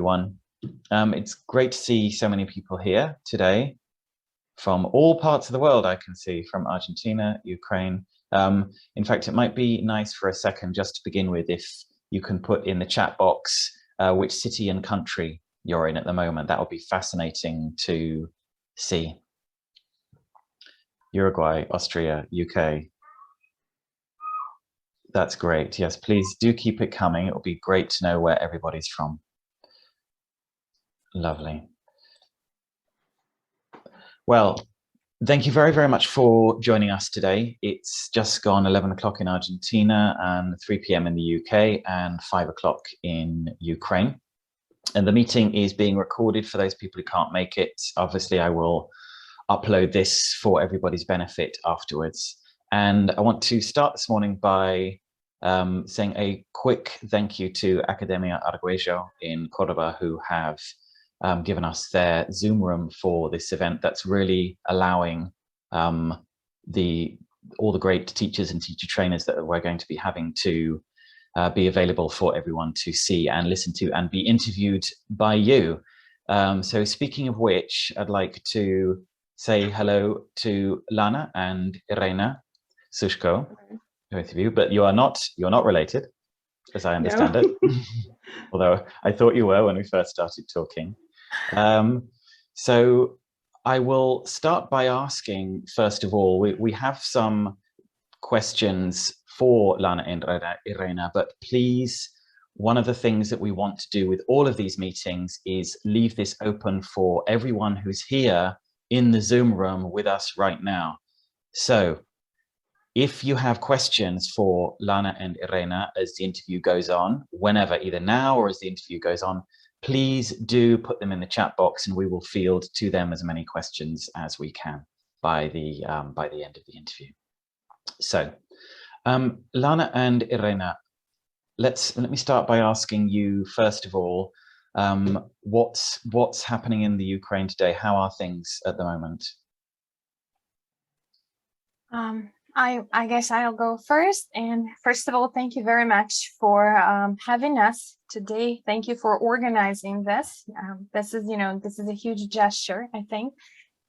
everyone. It's great to see so many people here today from all parts of the world. I can see from Argentina, Ukraine. In fact, it might be nice for a second just to begin with if you can put in the chat box which city and country you're in at the moment. That would be fascinating to see. Uruguay, Austria, UK. That's great. Yes, please do keep it coming. It will be great to know where everybody's from. Lovely. Well, thank you very, very much for joining us today. It's just gone 11 o'clock in Argentina and 3 p.m. in the UK and 5 o'clock in Ukraine. And the meeting is being recorded for those people who can't make it. Obviously, I will upload this for everybody's benefit afterwards. And I want to start this morning by saying a quick thank you to Academia Arguello in Cordoba, who have given us their Zoom room for this event. That's really allowing all the great teachers and teacher trainers that we're going to be having to be available for everyone to see and listen to and be interviewed by you. So speaking of which, I'd like to say hello to Lana and Iryna Sushko, both of you, but you're not related, as I understand it. Although I thought you were when we first started talking. So I will start by asking, first of all, we have some questions for Lana and Iryna, but please, one of the things that we want to do with all of these meetings is leave this open for everyone who's here in the Zoom room with us right now. So if you have questions for Lana and Iryna as the interview goes on, whenever, either now or as the interview goes on, please do put them in the chat box and we will field to them as many questions as we can by the end of the interview. So Lana and Iryna, let me start by asking you, first of all, what's happening in the Ukraine today? How are things at the moment? I guess I'll go first. And first of all, thank you very much for having us today. Thank you for organizing this. This is a huge gesture, I think.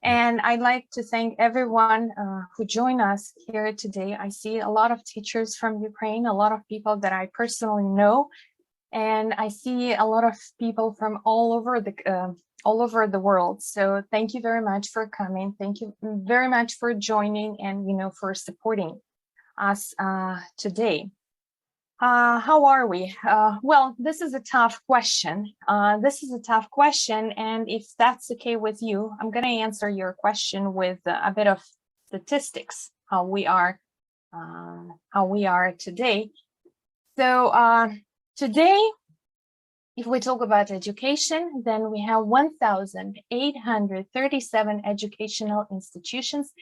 And I'd like to thank everyone who joined us here today. I see a lot of teachers from Ukraine, a lot of people that I personally know, and I see a lot of people from all over the world. So thank you very much for coming. Thank you very much for joining and for supporting us today. How are we? Well, this is a tough question. And if that's okay with you, I'm going to answer your question with a bit of statistics, how we are today. So today, if we talk about education, then we have 1,837 educational institutions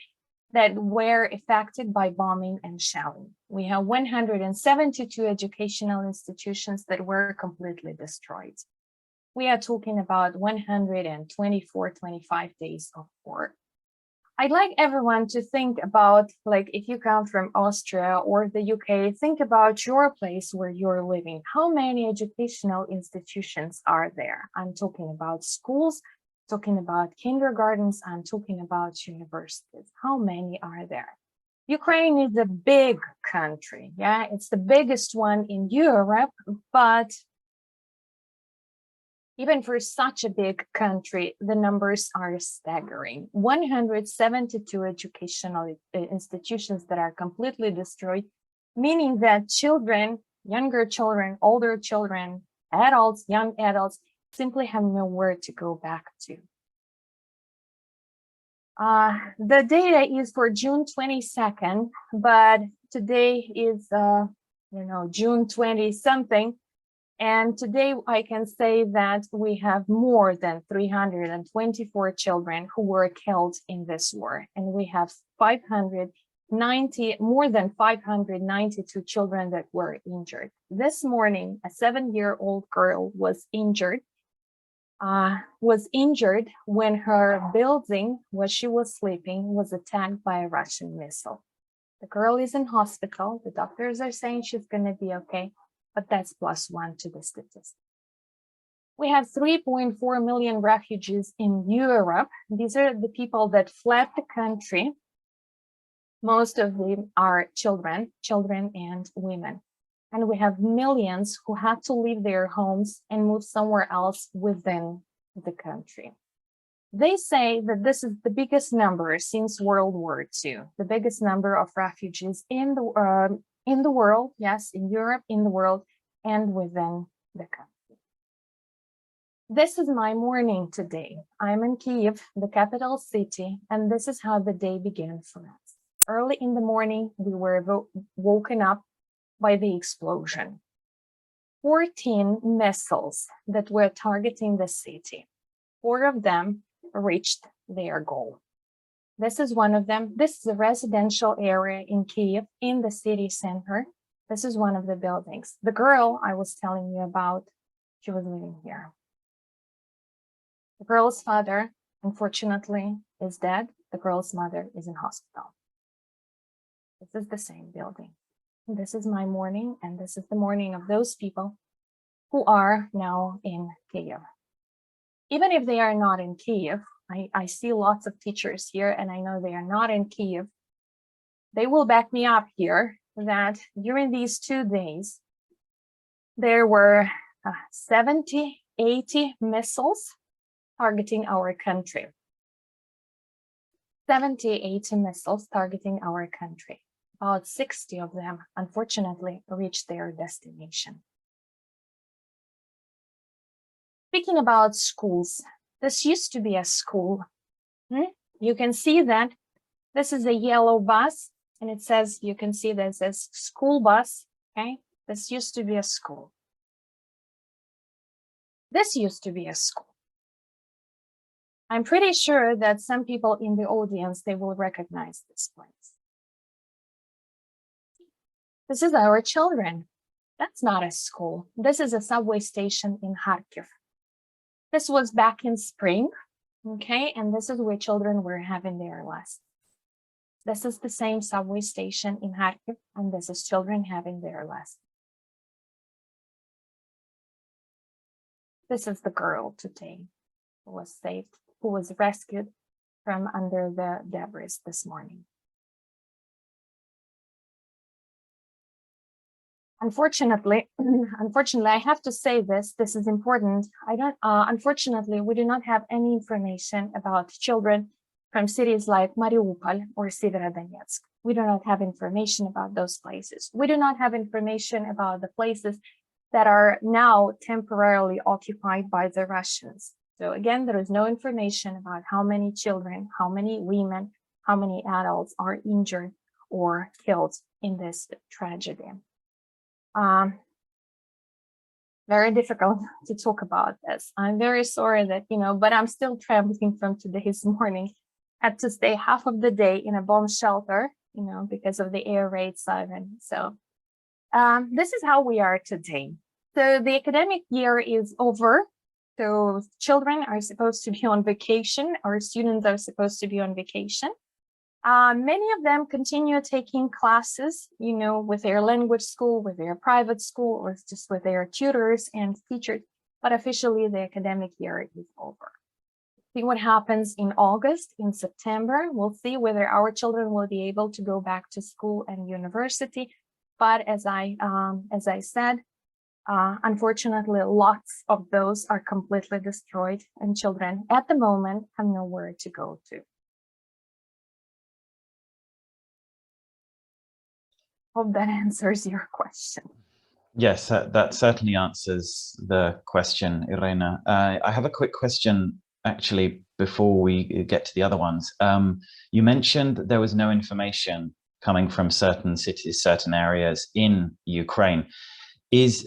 that were affected by bombing and shelling. We have 172 educational institutions that were completely destroyed. We are talking about 125 days of war. I'd like everyone to think about, like, if you come from Austria or the UK, think about your place where you're living. How many educational institutions are there? I'm talking about schools, talking about kindergartens, I'm talking about universities. How many are there? Ukraine is a big country, yeah, it's the biggest one in Europe, but even for such a big country, the numbers are staggering. 172 educational institutions that are completely destroyed, meaning that children, younger children, older children, adults, young adults, simply have nowhere to go back to. The data is for June 22nd, but today is, June 20 something. And today I can say that we have more than 324 children who were killed in this war. And we have more than 592 children that were injured. This morning, a 7-year-old girl was injured when her building where she was sleeping was attacked by a Russian missile. The girl is in hospital. The doctors are saying she's going to be okay, but that's +1 to the statistic. We have 3.4 million refugees in Europe. These are the people that fled the country. Most of them are children and women. And we have millions who had to leave their homes and move somewhere else within the country. They say that this is the biggest number since World War II, the biggest number of refugees in the world, yes, in Europe, in the world, and within the country. This is my morning today. I'm in Kyiv, the capital city, and this is how the day began for us. Early in the morning, we were woken up by the explosion. 14 missiles that were targeting the city. 4 of them reached their goal. This is one of them. This is a residential area in Kyiv, in the city center. This is one of the buildings. The girl I was telling you about, she was living here. The girl's father, unfortunately, is dead. The girl's mother is in hospital. This is the same building. This is my morning, and this is the morning of those people who are now in Kyiv. Even if they are not in Kyiv, I see lots of teachers here, and I know they are not in Kyiv. They will back me up here that during these 2 days, there were 70, 80 missiles targeting our country. 70, 80 missiles targeting our country. About 60 of them, unfortunately, reached their destination. Speaking about schools, this used to be a school. You can see that this is a yellow bus, and it says, you can see that it says school bus, okay? This used to be a school. This used to be a school. I'm pretty sure that some people in the audience, they will recognize this place. This is our children. That's not a school. This is a subway station in Kharkiv. This was back in spring, okay? And this is where children were having their lessons. This is the same subway station in Kharkiv, and this is children having their lessons. This is the girl today who was saved, who was rescued from under the debris this morning. Unfortunately, I have to say this is important. Unfortunately, we do not have any information about children from cities like Mariupol or Severodonetsk. We do not have information about those places. We do not have information about the places that are now temporarily occupied by the Russians. So again, there is no information about how many children, how many women, how many adults are injured or killed in this tragedy. Very difficult to talk about this. I'm very sorry that, but I'm still trembling from today's morning. Had to stay half of the day in a bomb shelter, because of the air raid siren. So this is how we are today. So the academic year is over. So children are supposed to be on vacation, or students are supposed to be on vacation. Many of them continue taking classes, with their language school, with their private school, or just with their tutors and teachers, but officially the academic year is over. See what happens in August, in September. We'll see whether our children will be able to go back to school and university. But as I said, unfortunately, lots of those are completely destroyed, and children at the moment have nowhere to go to. Hope that answers your question. Yes, that certainly answers the question, Iryna. I have a quick question, actually, before we get to the other ones. You mentioned that there was no information coming from certain cities, certain areas in Ukraine.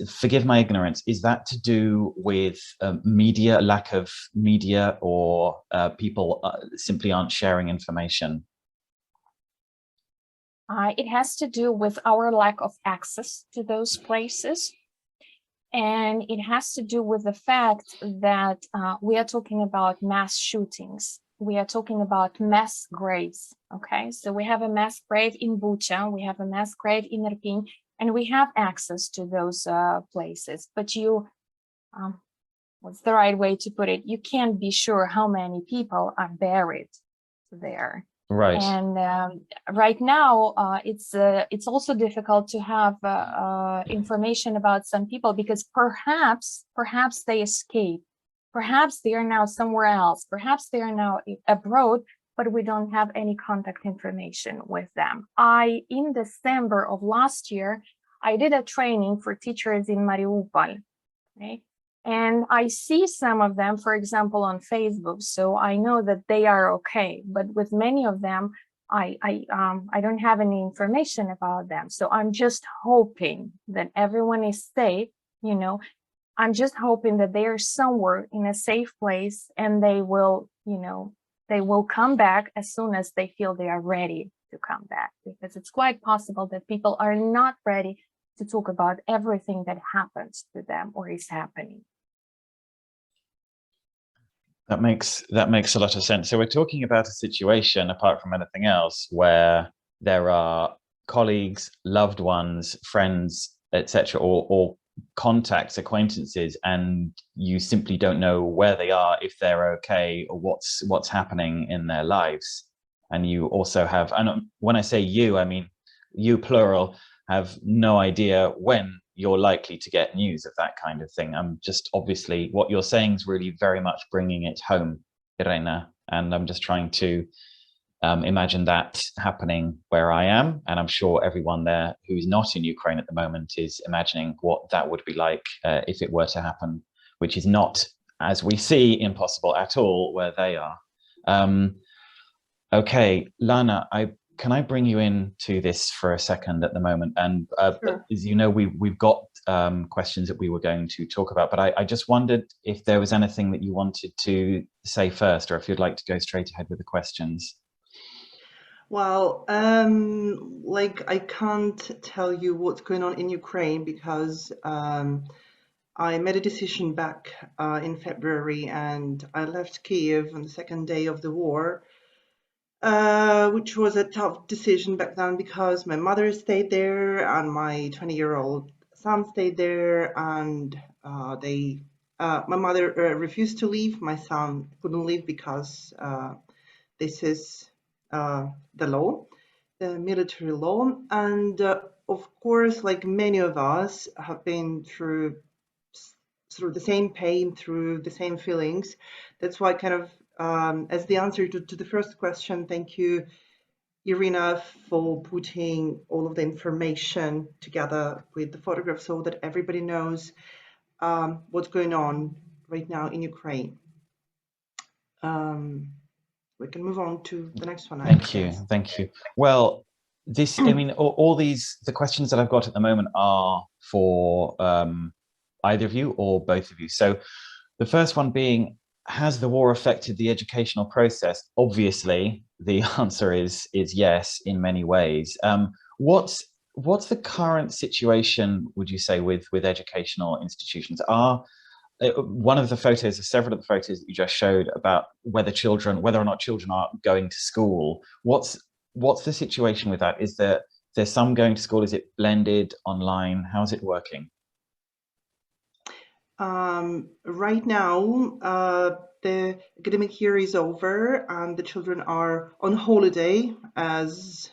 Forgive my ignorance, is that to do with media, lack of media, or people simply aren't sharing information? It has to do with our lack of access to those places. And it has to do with the fact that we are talking about mass shootings. We are talking about mass graves, okay? So we have a mass grave in Bucha, we have a mass grave in Irpin, and we have access to those places. But what's the right way to put it? You can't be sure how many people are buried there. Right. And right now, it's also difficult to have information about some people, because perhaps they escaped, perhaps they are now somewhere else, perhaps they are now abroad, but we don't have any contact information with them. In December of last year, I did a training for teachers in Mariupol, okay? And I see some of them, for example, on Facebook, so I know that they are okay. But with many of them, I don't have any information about them. So I'm just hoping that everyone is safe. You know, I'm just hoping that they are somewhere in a safe place, and they will, they will come back as soon as they feel they are ready to come back. Because it's quite possible that people are not ready to talk about everything that happens to them or is happening. That makes a lot of sense. So we're talking about a situation, apart from anything else, where there are colleagues, loved ones, friends, etc., or contacts, acquaintances, and you simply don't know where they are, if they're okay, or what's happening in their lives. And you also have, and when I say you, I mean you plural, have no idea when you're likely to get news of that kind of thing. I'm just, obviously what you're saying is really very much bringing it home, Iryna, and I'm just trying to imagine that happening where I am, and I'm sure everyone there who's not in Ukraine at the moment is imagining what that would be like if it were to happen, which is not, as we see, impossible at all where they are. Okay, Lana, can I bring you into this for a second at the moment? And Sure. as you know, we've got questions that we were going to talk about, but I just wondered if there was anything that you wanted to say first, or if you'd like to go straight ahead with the questions. Well, like, I can't tell you what's going on in Ukraine, because I made a decision back in February, and I left Kiev on the second day of the war. Which was a tough decision back then, because my mother stayed there and my 20-year-old son stayed there, and my mother refused to leave. My son couldn't leave because this is the law, the military law. And of course, like many of us have been through the same pain, through the same feelings. That's why kind of as the answer to the first question, thank you, Iryna, for putting all of the information together with the photograph so that everybody knows what's going on right now in Ukraine. We can move on to the next one. Thank you. Well, this, I mean, all these, the questions that I've got at the moment are for either of you or both of you. So the first one being, has the war affected the educational process? Obviously, the answer is yes, in many ways. What's the current situation, would you say, with educational institutions? One of the photos, several of the photos that you just showed about whether or not children are going to school, what's the situation with that? Is there's some going to school? Is it blended online? How's it working? Right now, the academic year is over and the children are on holiday, as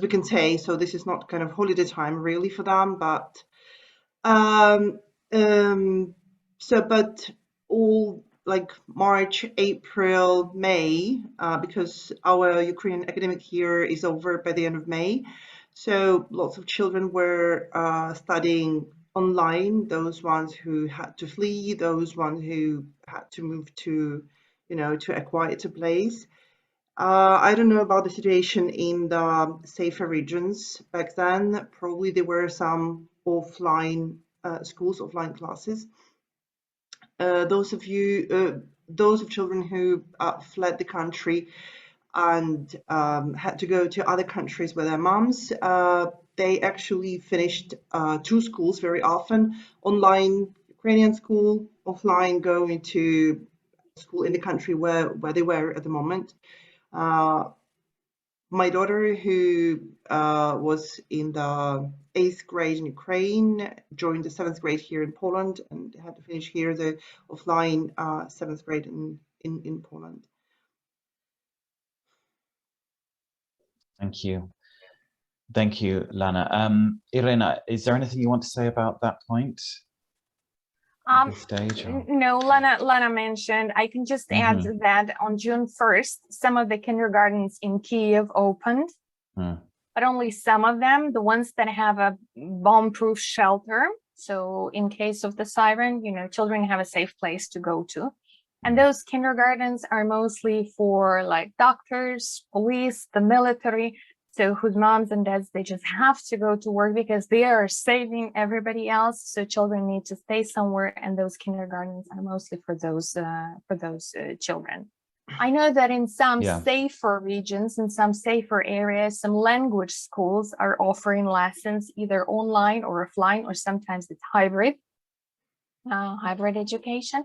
we can say. So this is not kind of holiday time really for them, but but all like March, April, May, because our Ukrainian academic year is over by the end of May. So lots of children were studying online, those ones who had to flee, those ones who had to move to, to a quieter place. I don't know about the situation in the safer regions back then. Probably there were some offline schools, offline classes. Those of children who fled the country and had to go to other countries with their moms, they actually finished 2 schools very often: online Ukrainian school, offline going to school in the country where they were at the moment. My daughter, who was in the 8th grade in Ukraine, joined the 7th grade here in Poland, and had to finish here the offline 7th grade in Poland. Thank you. Thank you, Lana. Iryna, is there anything you want to say about that point at this stage? Or? No, Lana mentioned, I can just add that on June 1st, some of the kindergartens in Kiev opened, but only some of them, the ones that have a bomb-proof shelter. So in case of the siren, you know, children have a safe place to go to. And those kindergartens are mostly for like doctors, police, the military, so whose moms and dads, they just have to go to work because they are saving everybody else. So children need to stay somewhere, and those kindergartens are mostly for those children. I know that in some safer regions, in some safer areas, some language schools are offering lessons either online or offline, or sometimes it's hybrid education.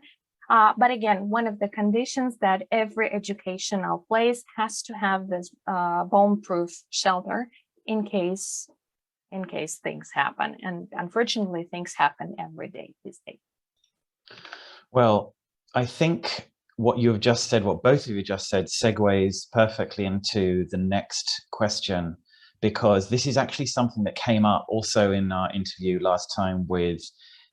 But again, one of the conditions that every educational place has to have this bomb-proof shelter in case things happen. And unfortunately, things happen every day these days. Well, I think what you have just said, what both of you just said, segues perfectly into the next question, because this is actually something that came up also in our interview last time with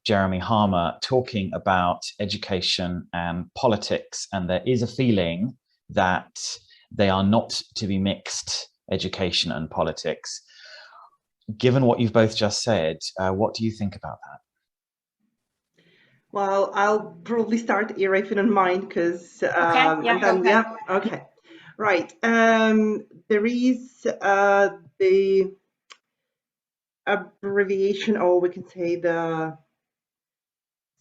Jeremy Harmer, talking about education and politics. And there is a feeling that they are not to be mixed, education and politics. Given what you've both just said, what do you think about that? Well, I'll probably start here if you don't mind, because okay, right. There is the abbreviation, or we can say the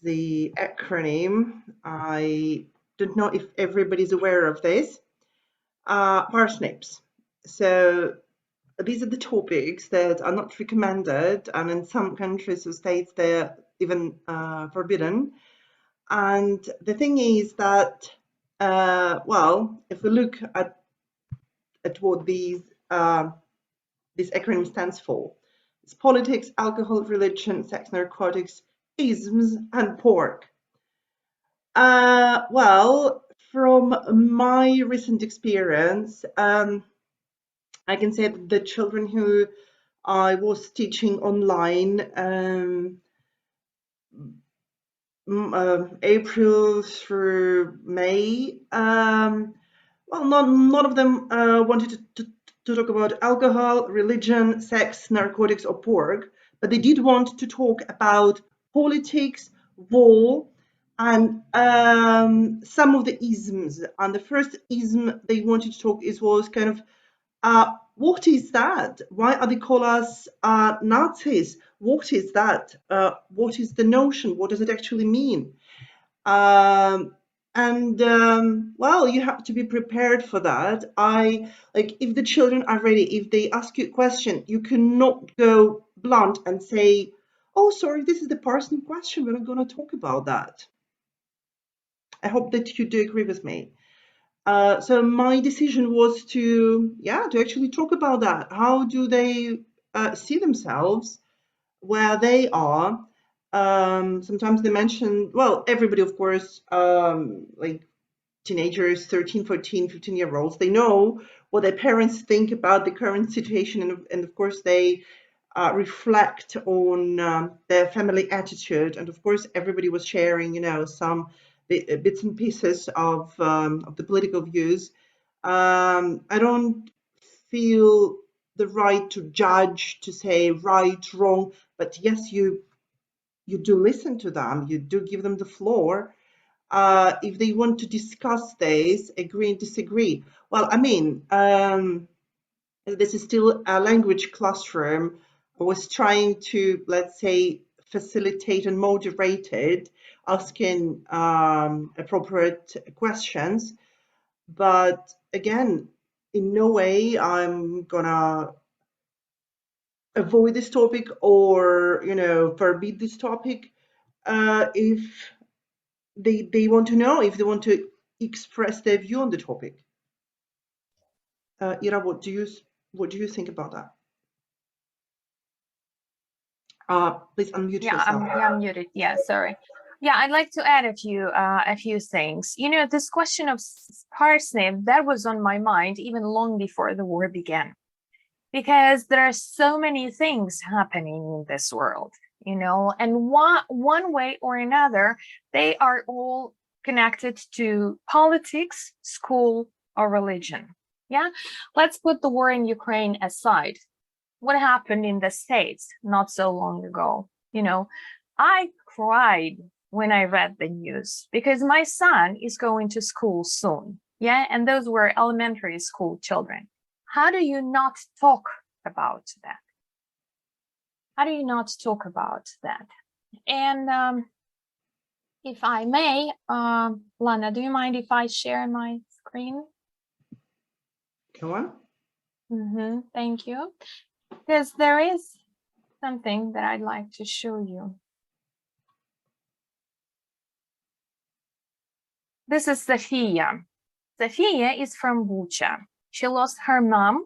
acronym. I don't know if everybody's aware of this. Parsnips. So these are the topics that are not recommended, and in some countries or states they're even forbidden. And the thing is that, well, if we look at what this acronym stands for, it's politics, alcohol, religion, sex, narcotics, isms, and pork. Well, from my recent experience, I can say that the children who I was teaching online, April through May, well, none of them wanted to talk about alcohol, religion, sex, narcotics, or pork, but they did want to talk about politics, war, and some of the isms. And the first ism they wanted to talk was kind of, what is that? Why are they call us Nazis? What is that? What is the notion? What does it actually mean? Well, you have to be prepared for that. If the children are ready, if they ask you a question, you cannot go blunt and say, oh, sorry, this is the parsnip question. We're not going to talk about that. I hope that you do agree with me. So my decision was to actually talk about that. How do they see themselves where they are? Sometimes they mention, well, everybody, of course, like teenagers, 13, 14, 15-year-olds, they know what their parents think about the current situation. And of course, they reflect on their family attitude. And of course, everybody was sharing, some bits and pieces of the political views. I don't feel the right to judge, to say right, wrong, but yes, you do listen to them, you do give them the floor. If they want to discuss this, agree and disagree. Well, I mean, this is still a language classroom. I was trying to, let's say, facilitate and moderate it, asking appropriate questions. But again, in no way I'm gonna avoid this topic or, forbid this topic. If they want to know, if they want to express their view on the topic. Ira, what do you think about that? Please unmute Yeah, yourself. I'm muted. Yeah, sorry. Yeah, I'd like to add a few things. You know, this question of parsnip, that was on my mind even long before the war began, because there are so many things happening in this world, you know, and one way or another, they are all connected to politics, school, or religion. Yeah, let's put the war in Ukraine aside. What happened in the States not so long ago? You know, I cried when I read the news because my son is going to school soon. Yeah, and those were elementary school children. How do you not talk about that? How do you not talk about that? And if I may, Lana, do you mind if I share my screen? Go on. Thank you. Because there is something that I'd like to show you. This is Sofia. Sofia is from Bucha. She lost her mom,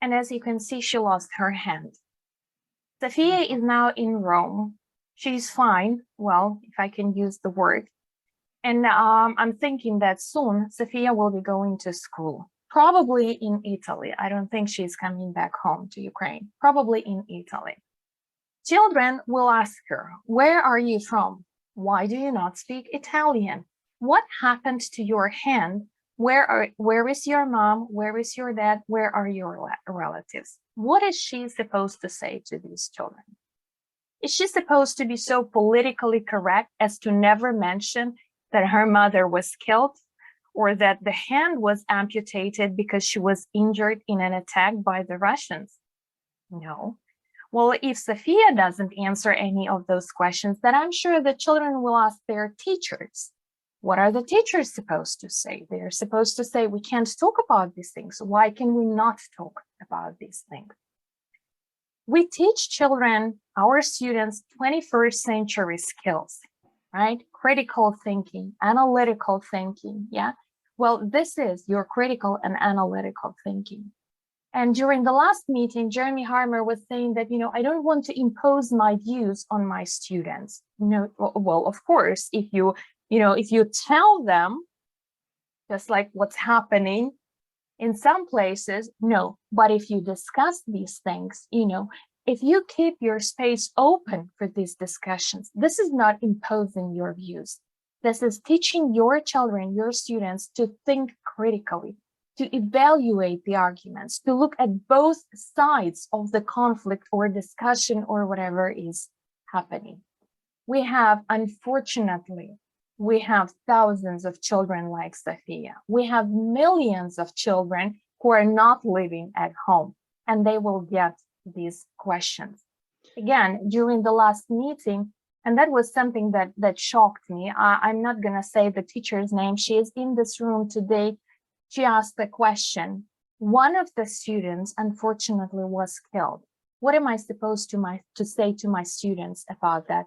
and as you can see, she lost her hand. Sofia is now in Rome. She's fine, well, if I can use the word. And I'm thinking that soon Sofia will be going to school, probably in Italy. I don't think she's coming back home to Ukraine, probably in Italy. Children will ask her, where are you from? Why do you not speak Italian? What happened to your hand? Where is your mom? Where is your dad? Where are your relatives? What is she supposed to say to these children? Is she supposed to be so politically correct as to never mention that her mother was killed, or that the hand was amputated because she was injured in an attack by the Russians? No. Well, if Sofia doesn't answer any of those questions, then I'm sure the children will ask their teachers. What are the teachers supposed to say? They're supposed to say, we can't talk about these things. Why can we not talk about these things? We teach children, our students, 21st century skills, right? Critical thinking, analytical thinking, yeah? Well, this is your critical and analytical thinking. And during the last meeting, Jeremy Harmer was saying that, you know, I don't want to impose my views on my students. No, well, of course, if you tell them, just like what's happening in some places, no. But if you discuss these things, you know, if you keep your space open for these discussions, this is not imposing your views. This is teaching your children, your students, to think critically, to evaluate the arguments, to look at both sides of the conflict or discussion or whatever is happening. We have, unfortunately, we have thousands of children like Sofia. We have millions of children who are not living at home, and they will get these questions. Again, during the last meeting, and that was something that shocked me. I'm not going to say the teacher's name. She is in this room today. She asked a question. One of the students, unfortunately, was killed. What am I supposed to say to my students about that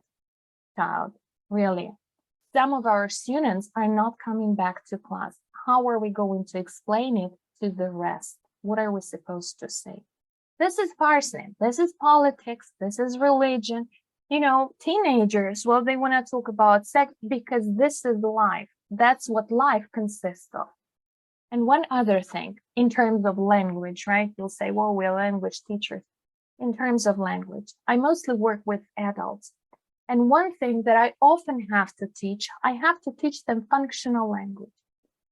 child? Really? Some of our students are not coming back to class. How are we going to explain it to the rest? What are we supposed to say? This is parsnip. This is politics. This is religion. You know, teenagers, well, they want to talk about sex because this is life. That's what life consists of. And one other thing, in terms of language, right? You'll say, well, we're language teachers. In terms of language, I mostly work with adults. And one thing that I often have to teach, I have to teach them functional language.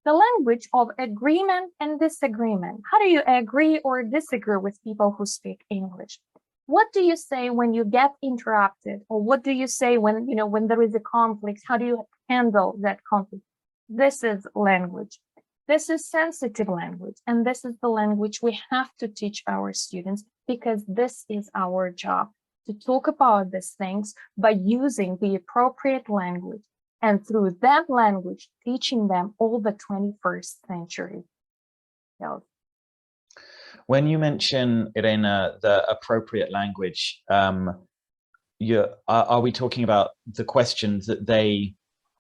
The language of agreement and disagreement. How do you agree or disagree with people who speak English? What do you say when you get interrupted? Or what do you say when, you know, when there is a conflict? How do you handle that conflict? This is language. This is sensitive language. And this is the language we have to teach our students, because this is our job, to talk about these things by using the appropriate language. And through that language, teaching them all the 21st century skills. When you mention, Iryna, the appropriate language, are we talking about the questions that they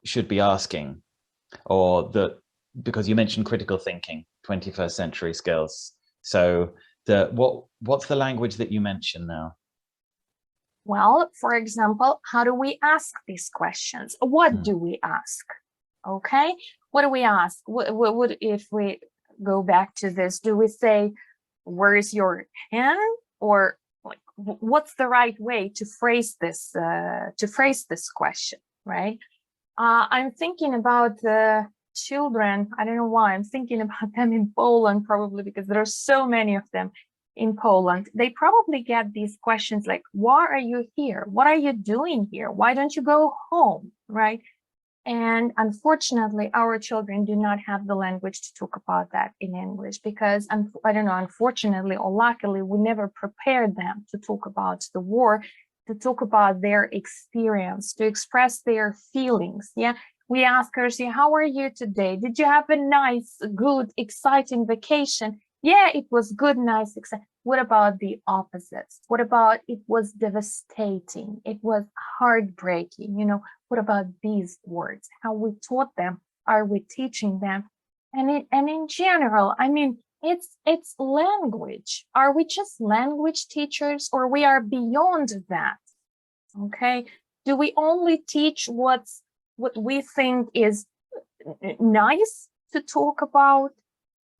should be asking? Or because you mentioned critical thinking, 21st century skills. So what's the language that you mentioned now? Well, for example, how do we ask these questions? What do we ask? Okay, what do we ask? What if we go back to this? Do we say, "Where's your pen?" Or like, what's the right way to phrase this question, right? I'm thinking about the children. I don't know why I'm thinking about them in Poland, probably because there are so many of them in Poland. They probably get these questions like, why are you here? What are you doing here? Why don't you go home, right? And unfortunately, our children do not have the language to talk about that in English because, I don't know, unfortunately or luckily, we never prepared them to talk about the war, to talk about their experience, to express their feelings. Yeah. We ask her, how are you today? Did you have a nice, good, exciting vacation? Yeah, it was good, nice, exciting. What about the opposites? What about it was devastating? It was heartbreaking, what about these words? How we taught them? Are we teaching them? And in general, I mean, it's language. Are we just language teachers, or we are beyond that? Okay. Do we only teach what we think is nice to talk about,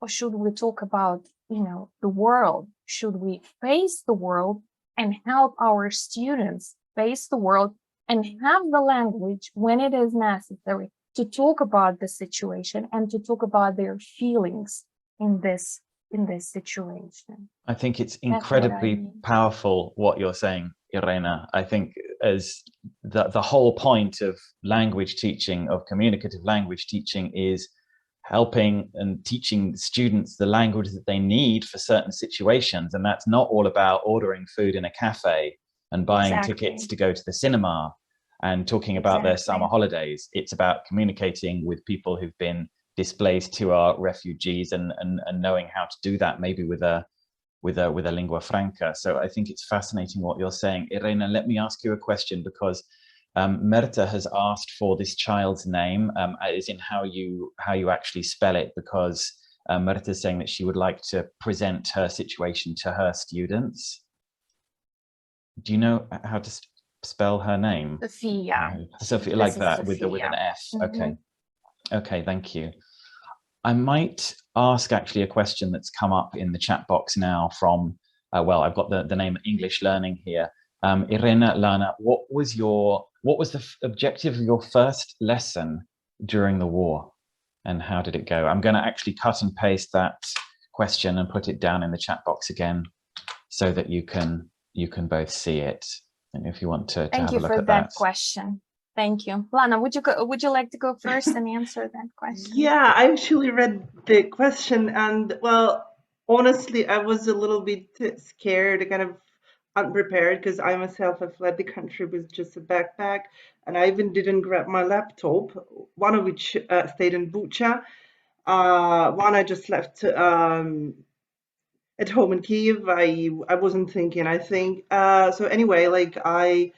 or should we talk about, the world? Should we face the world and help our students face the world and have the language when it is necessary to talk about the situation and to talk about their feelings in this situation? I think it's incredibly powerful what you're saying, Iryna. I think as the whole point of language teaching, of communicative language teaching, is helping and teaching students the language that they need for certain situations. And that's not all about ordering food in a cafe and buying tickets to go to the cinema and talking about their summer holidays. It's about communicating with people who've been displaced, who are refugees, and knowing how to do that, maybe with a lingua franca. So I think it's fascinating what you're saying. Iryna, let me ask you a question, because Merta has asked for this child's name, as in how you actually spell it, because Merta is saying that she would like to present her situation to her students. Do you know how to spell her name? Sophia. Sophia, like that, with an F. Okay. Okay, thank you. I might ask actually a question that's come up in the chat box now from, well, I've got the name English Learning here. Iryna, Lana, what was the objective of your first lesson during the war, and how did it go? I'm going to actually cut and paste that question and put it down in the chat box again, so that you can both see it. And if you want to have a look at that. Thank you for that question. Thank you. Lana, would you like to go first and answer that question? Yeah, I actually read the question, and well, honestly, I was a little bit scared, kind of unprepared, because I myself have fled the country with just a backpack, and I even didn't grab my laptop, one of which stayed in Bucha. One I just left at home in Kiev. I wasn't thinking, I think. So anyway, like I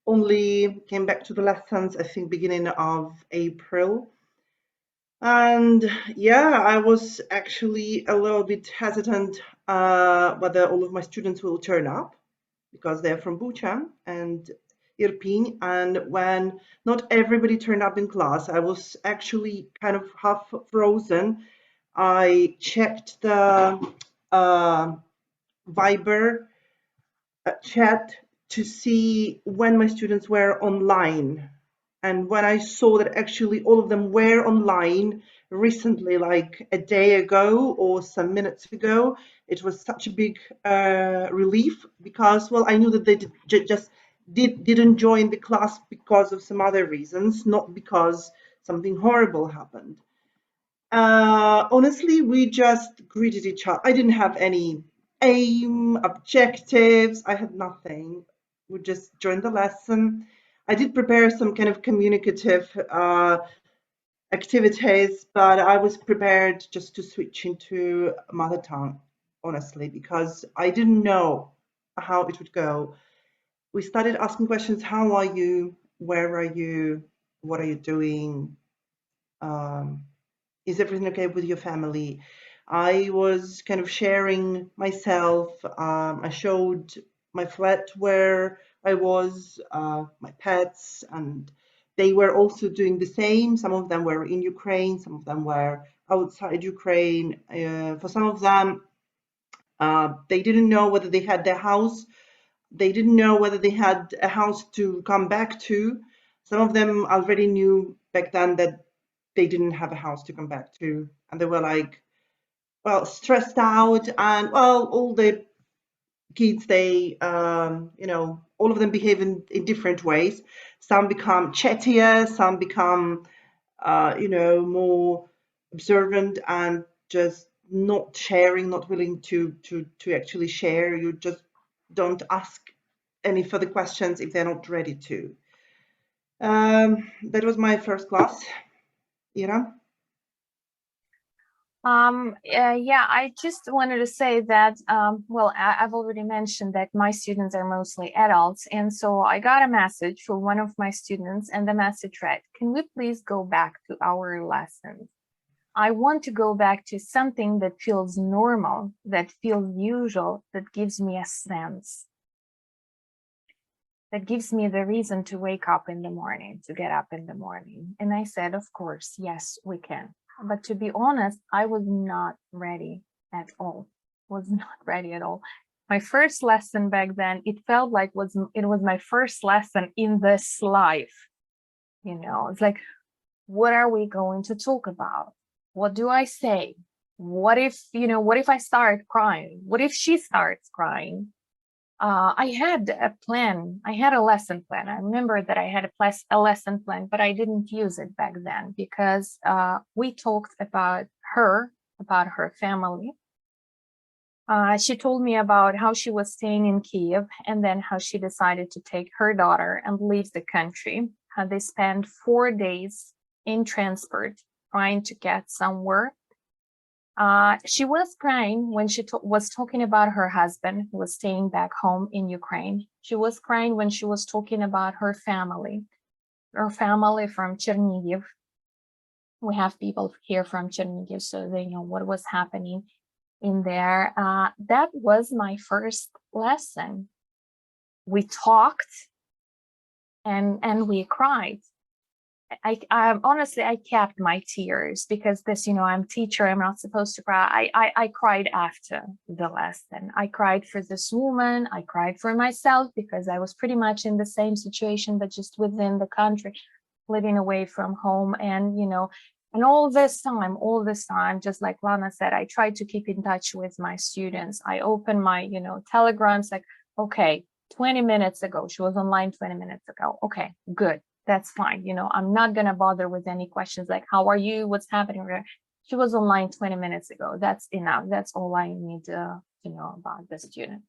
only came back to the lessons, I think, beginning of April. And yeah, I was actually a little bit hesitant whether all of my students will turn up, because they're from Bucha and Irpin. And when not everybody turned up in class, I was actually kind of half frozen. I checked the Viber chat to see when my students were online. And when I saw that actually all of them were online recently, like a day ago or some minutes ago, it was such a big relief, because, well, I knew that they didn't join the class because of some other reasons, not because something horrible happened. Honestly, we just greeted each other. I didn't have any aim, objectives. I had nothing. We just joined the lesson. I did prepare some kind of communicative activities, but I was prepared just to switch into mother tongue, honestly, because I didn't know how it would go. We started asking questions. How are you? Where are you? What are you doing? Is everything okay with your family? I was kind of sharing myself. I showed my flat where I was, my pets, and they were also doing the same. Some of them were in Ukraine, some of them were outside Ukraine. For some of them, they didn't know whether they had their house. They didn't know whether they had a house to come back to. Some of them already knew back then that they didn't have a house to come back to. And they were like, well, stressed out. And well, all the kids, they, all of them behave in different ways. Some become chattier, some become, more observant and just not sharing, not willing to actually share. You just don't ask any further questions if they're not ready to. That was my first class, Yeah, I just wanted to say that, well, I've already mentioned that my students are mostly adults. And so I got a message from one of my students, and the message read, "Can we please go back to our lessons? I want to go back to something that feels normal, that feels usual, that gives me a sense, that gives me the reason to wake up in the morning, to get up in the morning." And I said, of course, yes, we can. But to be honest, I was not ready at all. Was not ready at all. My first lesson back then, it felt like it was my first lesson in this life. It's like, what are we going to talk about? What do I say? What if I start crying? What if she starts crying? I had a plan. I had a lesson plan. I remember that I had a lesson plan, but I didn't use it back then because we talked about her family. She told me about how she was staying in Kiev and then how she decided to take her daughter and leave the country. How they spent 4 days in transport trying to get somewhere. She was crying when she was talking about her husband who was staying back home in Ukraine. She was crying when she was talking about her family from Chernihiv. We have people here from Chernihiv, so they know what was happening in there. That was my first lesson. We talked and we cried. I honestly, I kept my tears because I'm a teacher. I'm not supposed to cry. I cried after the lesson. I cried for this woman. I cried for myself because I was pretty much in the same situation, but just within the country, living away from home. And, and all this time, just like Lana said, I tried to keep in touch with my students. I opened my, telegrams like, okay, 20 minutes ago, she was online 20 minutes ago. Okay, good. That's fine. I'm not going to bother with any questions like, how are you? What's happening? She was online 20 minutes ago. That's enough. That's all I need to know about the student.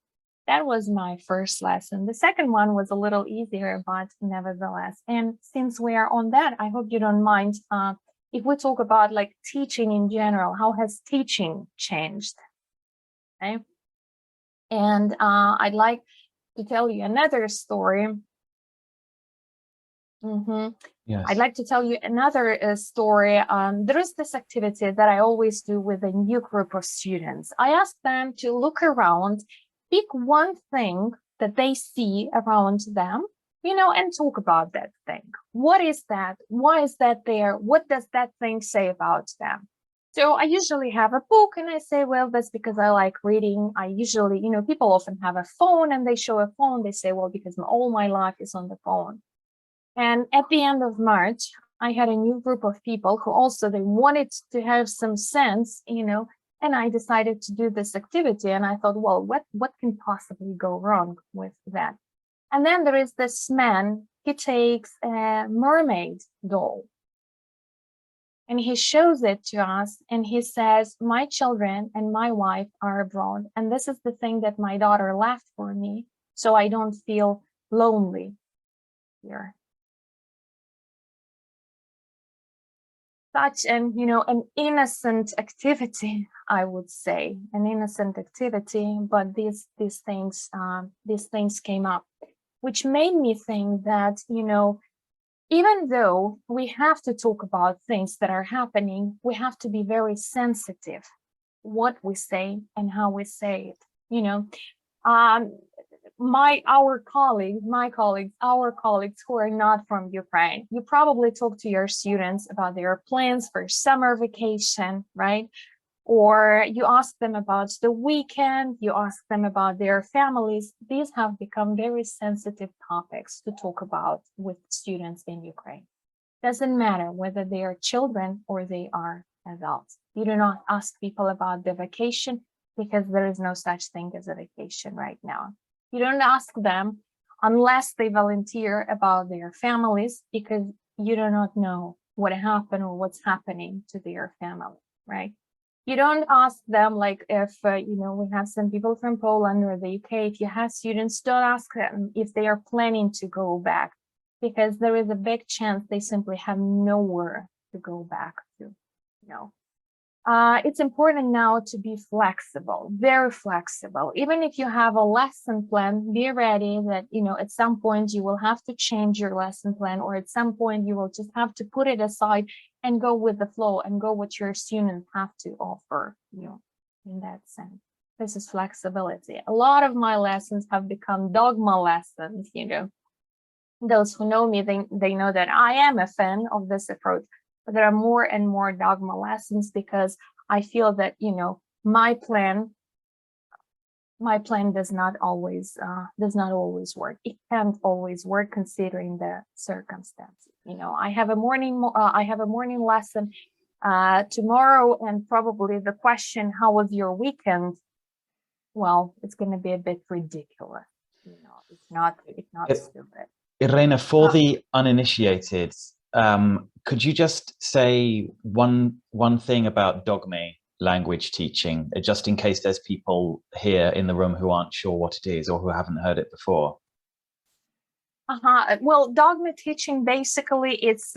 That was my first lesson. The second one was a little easier, but nevertheless. And since we are on that, I hope you don't mind if we talk about like teaching in general. How has teaching changed? Okay. And I'd like to tell you another story. Yes. I'd like to tell you another story. There is this activity that I always do with a new group of students. I ask them to look around, pick one thing that they see around them, and talk about that thing. What is that? Why is that there? What does that thing say about them? So I usually have a book and I say, well, that's because I like reading. I usually, people often have a phone and they show a phone. They say, well, because all my life is on the phone. And at the end of March, I had a new group of people who also, they wanted to have some sense, and I decided to do this activity. And I thought, well, what can possibly go wrong with that? And then there is this man, he takes a mermaid doll and he shows it to us. And he says, my children and my wife are abroad. And this is the thing that my daughter left for me, so I don't feel lonely here. Such an innocent activity, I would say, an innocent activity, but these things came up, which made me think that even though we have to talk about things that are happening, we have to be very sensitive what we say and how we say it. our colleagues who are not from Ukraine, you probably talk to your students about their plans for summer vacation, right? Or you ask them about the weekend, you ask them about their families. These have become very sensitive topics to talk about with students in Ukraine. Doesn't matter whether they are children or they are adults. You do not ask people about the vacation because there is no such thing as a vacation right now. You don't ask them unless they volunteer about their families, because you do not know what happened or what's happening to their family, right? You don't ask them, like, if we have some people from Poland or the UK, if you have students, don't ask them if they are planning to go back, because there is a big chance they simply have nowhere to go back to. It's important now to be flexible, very flexible. Even if you have a lesson plan, be ready that, at some point you will have to change your lesson plan, or at some point you will just have to put it aside and go with the flow and go what your students have to offer you in that sense. This is flexibility. A lot of my lessons have become dogma lessons, Those who know me, they know that I am a fan of this approach. But there are more and more dogma lessons, because I feel that, my plan does not always work. It can't always work considering the circumstances. I have a morning lesson tomorrow, and probably the question, how was your weekend? Well, it's going to be a bit ridiculous. It's not stupid. Iryna, for the uninitiated, could you just say one thing about Dogme language teaching, just in case there's people here in the room who aren't sure what it is or who haven't heard it before? Well, Dogme teaching, basically, it's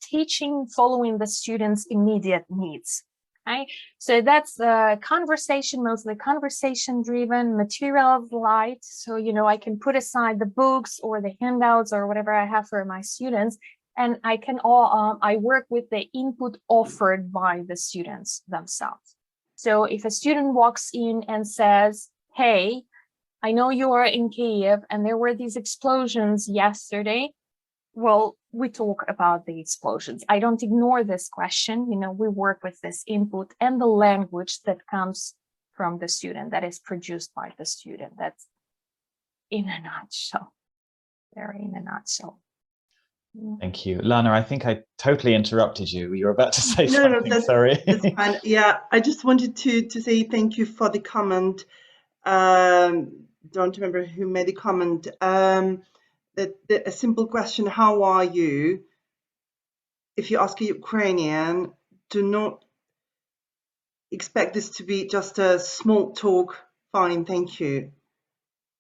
teaching following the student's immediate needs. Right? So that's mostly conversation driven, materials light. So, I can put aside the books or the handouts or whatever I have for my students, and I work with the input offered by the students themselves. So if a student walks in and says, hey, I know you are in Kiev and there were these explosions yesterday. Well, we talk about the explosions. I don't ignore this question. We work with this input and the language that comes from the student, that is produced by the student. That's in a nutshell, very in a nutshell. Thank you. Lana, I think I totally interrupted you. You were about to say something. No, sorry. That's fine. Yeah, I just wanted to say thank you for the comment. Don't remember who made the comment. A simple question, how are you? If you ask a Ukrainian, do not expect this to be just a small talk, fine, thank you.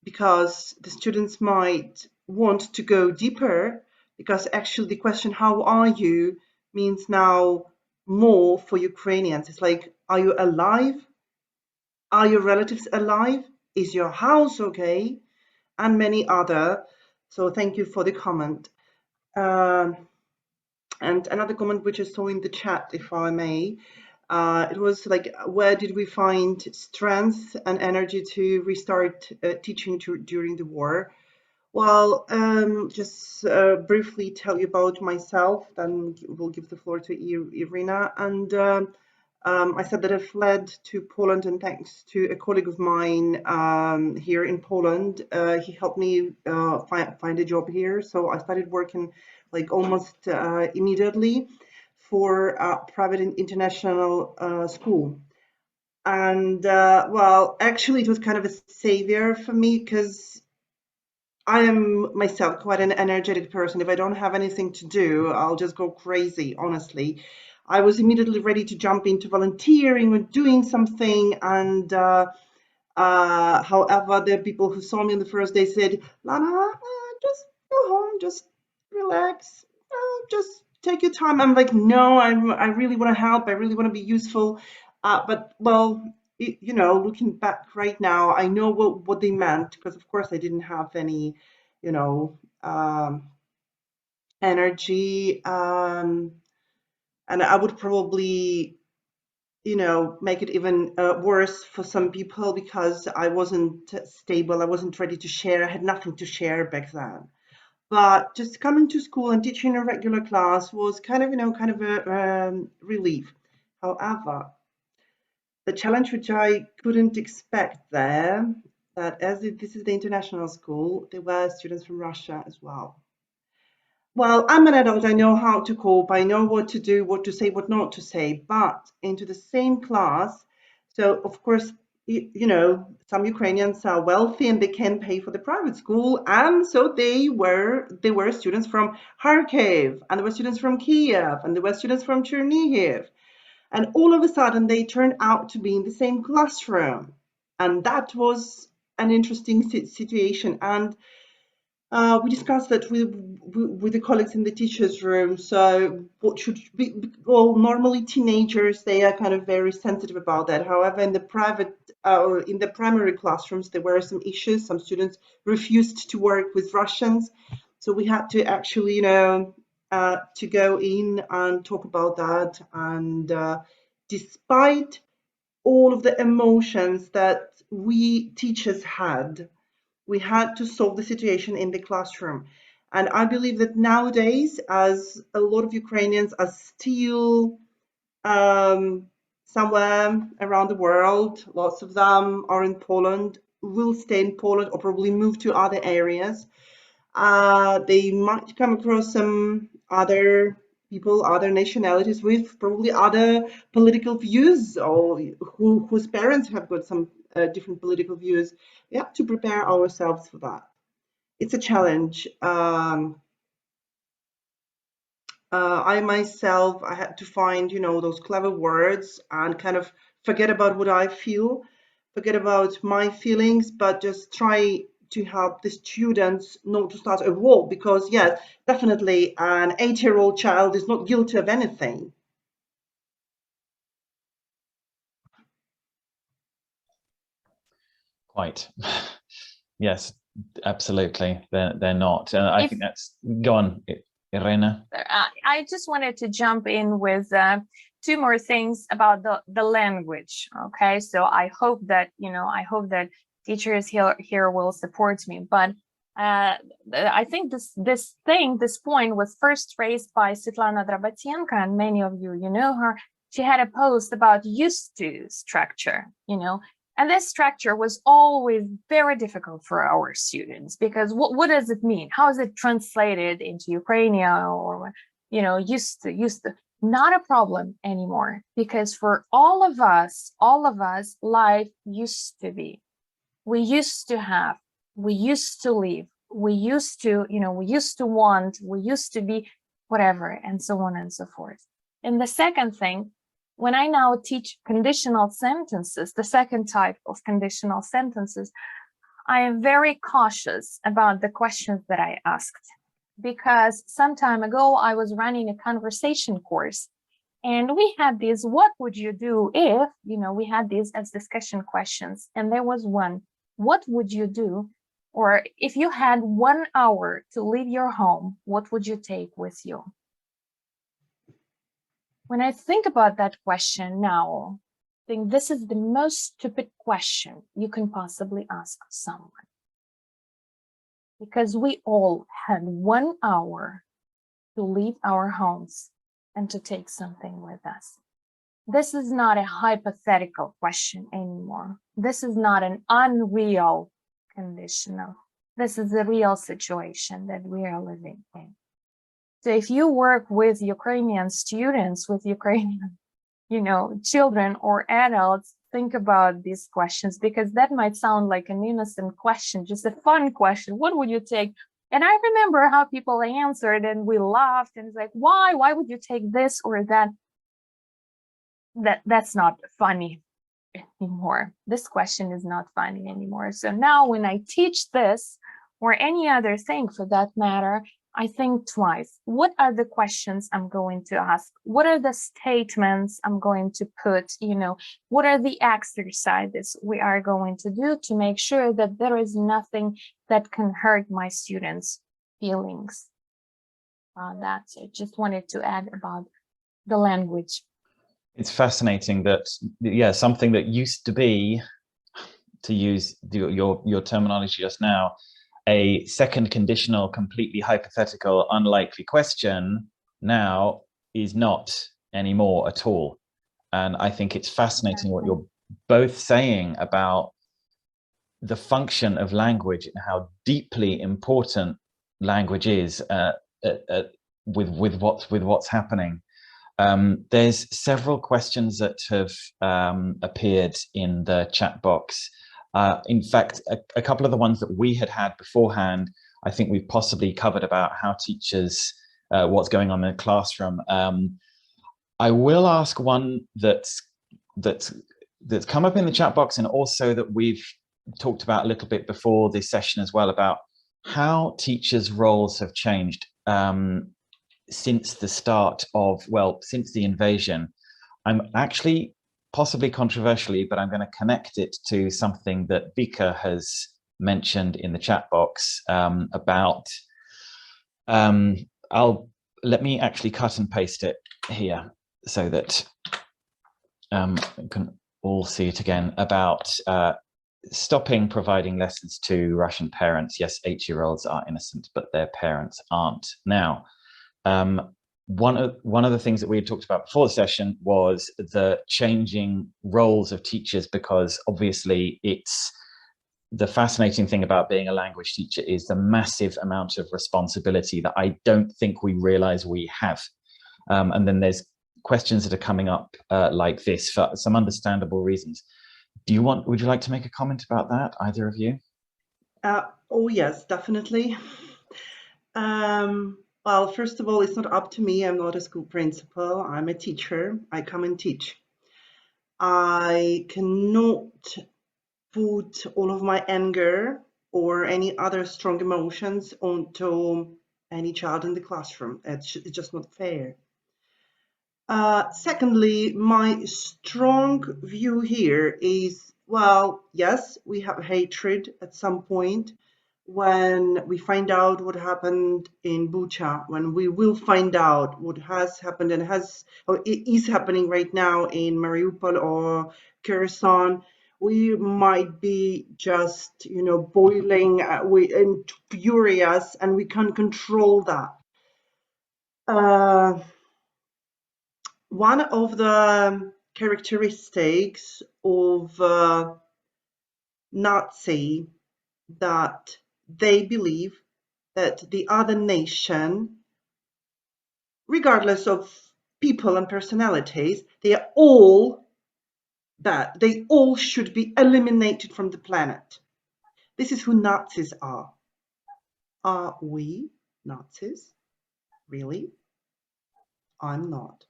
Because the students might want to go deeper, because actually the question, how are you, means now more for Ukrainians. It's like, are you alive? Are your relatives alive? Is your house okay? And many other. So thank you for the comment. And another comment which I saw in the chat, if I may, it was like, where did we find strength and energy to restart teaching during the war? Well, just briefly tell you about myself, then we'll give the floor to Iryna. And I said that I fled to Poland, and thanks to a colleague of mine here in Poland, he helped me find a job here. So I started working like almost immediately for a private international school. And well, actually, it was kind of a savior for me, because I am myself quite an energetic person. If I don't have anything to do, I'll just go crazy, honestly. I was immediately ready to jump into volunteering or doing something. And however, the people who saw me on the first day said, Lana, just go home, just relax, just take your time. I'm like, no, I really want to help. I really want to be useful. But well, looking back right now, I know what they meant, because of course I didn't have any, energy. And I would probably, make it even worse for some people because I wasn't stable. I wasn't ready to share. I had nothing to share back then. But just coming to school and teaching a regular class was kind of a relief. However, the challenge which I couldn't expect there, that this is the international school, there were students from Russia as well. Well, I'm an adult, I know how to cope, I know what to do, what to say, what not to say, but into the same class, so of course, some Ukrainians are wealthy and they can pay for the private school, and so they were students from Kharkiv, and there were students from Kiev, and there were students from Chernihiv, and all of a sudden they turned out to be in the same classroom, and that was an interesting situation. And we discussed that with the colleagues in the teachers' room. So what should be, well, normally teenagers, they are kind of very sensitive about that. However, in the primary classrooms, there were some issues. Some students refused to work with Russians. So we had to actually, to go in and talk about that. And despite all of the emotions that we teachers had, we had to solve the situation in the classroom. And I believe that nowadays, as a lot of Ukrainians are still somewhere around the world, lots of them are in Poland, will stay in Poland or probably move to other areas. They might come across some other people, other nationalities with probably other political views, or whose parents have got some different political views. We have to prepare ourselves for that. It's a challenge. I myself, I had to find, those clever words and kind of forget about what I feel, forget about my feelings, but just try to help the students not to start a war, because yes, definitely an 8-year-old child is not guilty of anything. Quite. Yes, absolutely. They're not. I think that's, go on, Iryna. I just wanted to jump in with two more things about the language. Okay, so I hope that teachers here will support me. But I think this point was first raised by Svetlana Drabatenko, and many of you know her. She had a post about used to structure, and this structure was always very difficult for our students, because what does it mean? How is it translated into Ukrainian, or, used to? Not a problem anymore, because for all of us, life used to be. We used to have, we used to live, we used to, we used to want, we used to be whatever, and so on and so forth. And the second thing, when I now teach conditional sentences, the second type of conditional sentences, I am very cautious about the questions that I asked, because some time ago I was running a conversation course, and we had these, what would you do if, we had these as discussion questions. And there was one, what would you do? Or if you had 1 hour to leave your home, what would you take with you? When I think about that question now, I think this is the most stupid question you can possibly ask someone. Because we all had 1 hour to leave our homes and to take something with us. This is not a hypothetical question anymore. This is not an unreal conditional. This is a real situation that we are living in. So if you work with Ukrainian students, with Ukrainian, children or adults, think about these questions, because that might sound like an innocent question, just a fun question. What would you take? And I remember how people answered, and we laughed, and it's like, why would you take this or that? That's not funny anymore. This question is not funny anymore. So now when I teach this, or any other thing for that matter, I think twice. What are the questions I'm going to ask? What are the statements I'm going to put? What are the exercises we are going to do to make sure that there is nothing that can hurt my students' feelings? That's it. Just wanted to add about the language. It's fascinating that, yeah, something that used to be, to use your terminology just now, a second conditional, completely hypothetical, unlikely question now is not anymore at all. And I think it's fascinating what you're both saying about the function of language and how deeply important language is with what's happening. There's several questions that have appeared in the chat box. In fact, a couple of the ones that we had beforehand, I think we've possibly covered about how teachers, what's going on in the classroom. I will ask one that's come up in the chat box, and also that we've talked about a little bit before this session as well, about how teachers' roles have changed since the start of, well, since the invasion. I'm actually, possibly controversially, but I'm going to connect it to something that Vika has mentioned in the chat box about, let me actually cut and paste it here so that you can all see it again, about stopping providing lessons to Russian parents. Yes, 8-year-olds are innocent, but their parents aren't. Now, one of the things that we had talked about before the session was the changing roles of teachers, because obviously it's the fascinating thing about being a language teacher is the massive amount of responsibility that I don't think we realize we have. And then there's questions that are coming up like this for some understandable reasons. Would you like to make a comment about that, either of you? Oh yes, definitely. Well, first of all, it's not up to me. I'm not a school principal. I'm a teacher. I come and teach. I cannot put all of my anger or any other strong emotions onto any child in the classroom. It's just not fair. Secondly, my strong view here is, well, yes, we have hatred at some point when we find out what happened in Bucha, when we will find out what has happened and is happening right now in Mariupol or Kherson. We might be just, boiling and furious, and we can't control that. One of the characteristics of Nazi, that they believe that the other nation, regardless of people and personalities, they are all bad. They all should be eliminated from the planet. This is who Nazis are. Are we Nazis? Really? I'm not.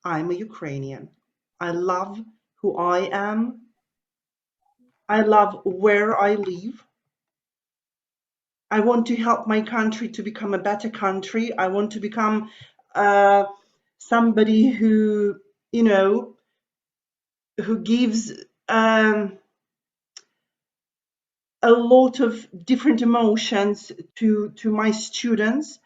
I'm a Ukrainian. I love who I am. I love where I live. I want to help my country to become a better country. I want to become somebody who, who gives a lot of different emotions to my students.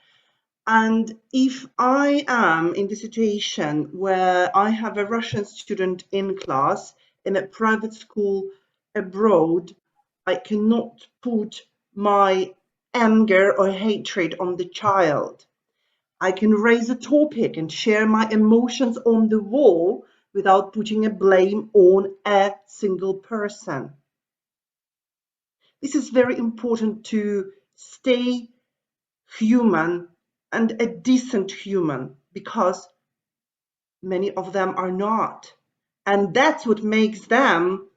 And if I am in the situation where I have a Russian student in class in a private school abroad, I cannot put my anger or hatred on the child. I can raise a topic and share my emotions on the wall without putting a blame on a single person. This is very important to stay human and a decent human, because many of them are not. And that's what makes them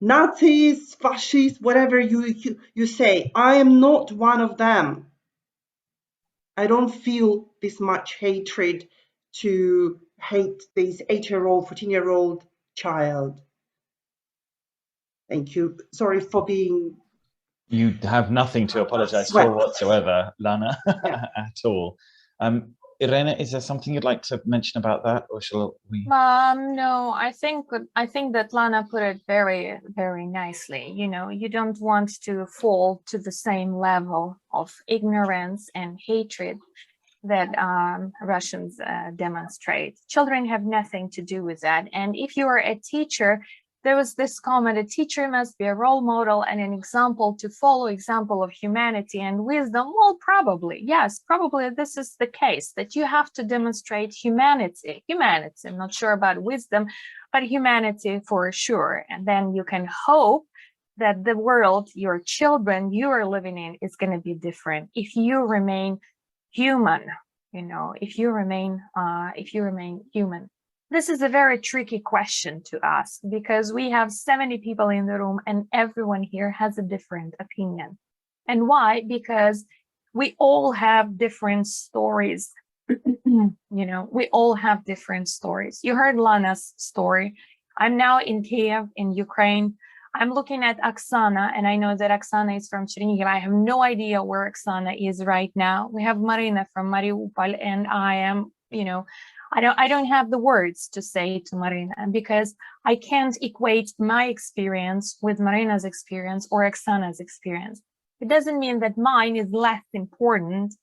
Nazis, fascists, whatever you say. I am not one of them. I don't feel this much hatred to hate this 8-year-old, 14-year-old child. Thank you. Sorry for being... You have nothing to apologize for whatsoever, Lana, Yeah. at all. Irena, is there something you'd like to mention about that, or shall we? No, I think that Lana put it very, very nicely. You don't want to fall to the same level of ignorance and hatred. that Russians demonstrate. Children have nothing to do with that. And if you are a teacher, there was this comment, a teacher must be a role model and an example to follow, example of humanity and wisdom. Well, probably, yes, probably this is the case, that you have to demonstrate humanity. I'm not sure about wisdom, but humanity for sure. And then you can hope that the world, your children, you are living in is going to be different if you remain human, if you remain human. This is a very tricky question to ask because we have 70 people in the room and everyone here has a different opinion. And why? Because we all have different stories. We all have different stories. You heard Lana's story. I'm now in Kiev, in Ukraine. I'm looking at Oksana, and I know that Oksana is from Chernihiv. I have no idea where Oksana is right now. We have Marina from Mariupol, and I am, I don't have the words to say to Marina because I can't equate my experience with Marina's experience or Oksana's experience. It doesn't mean that mine is less important,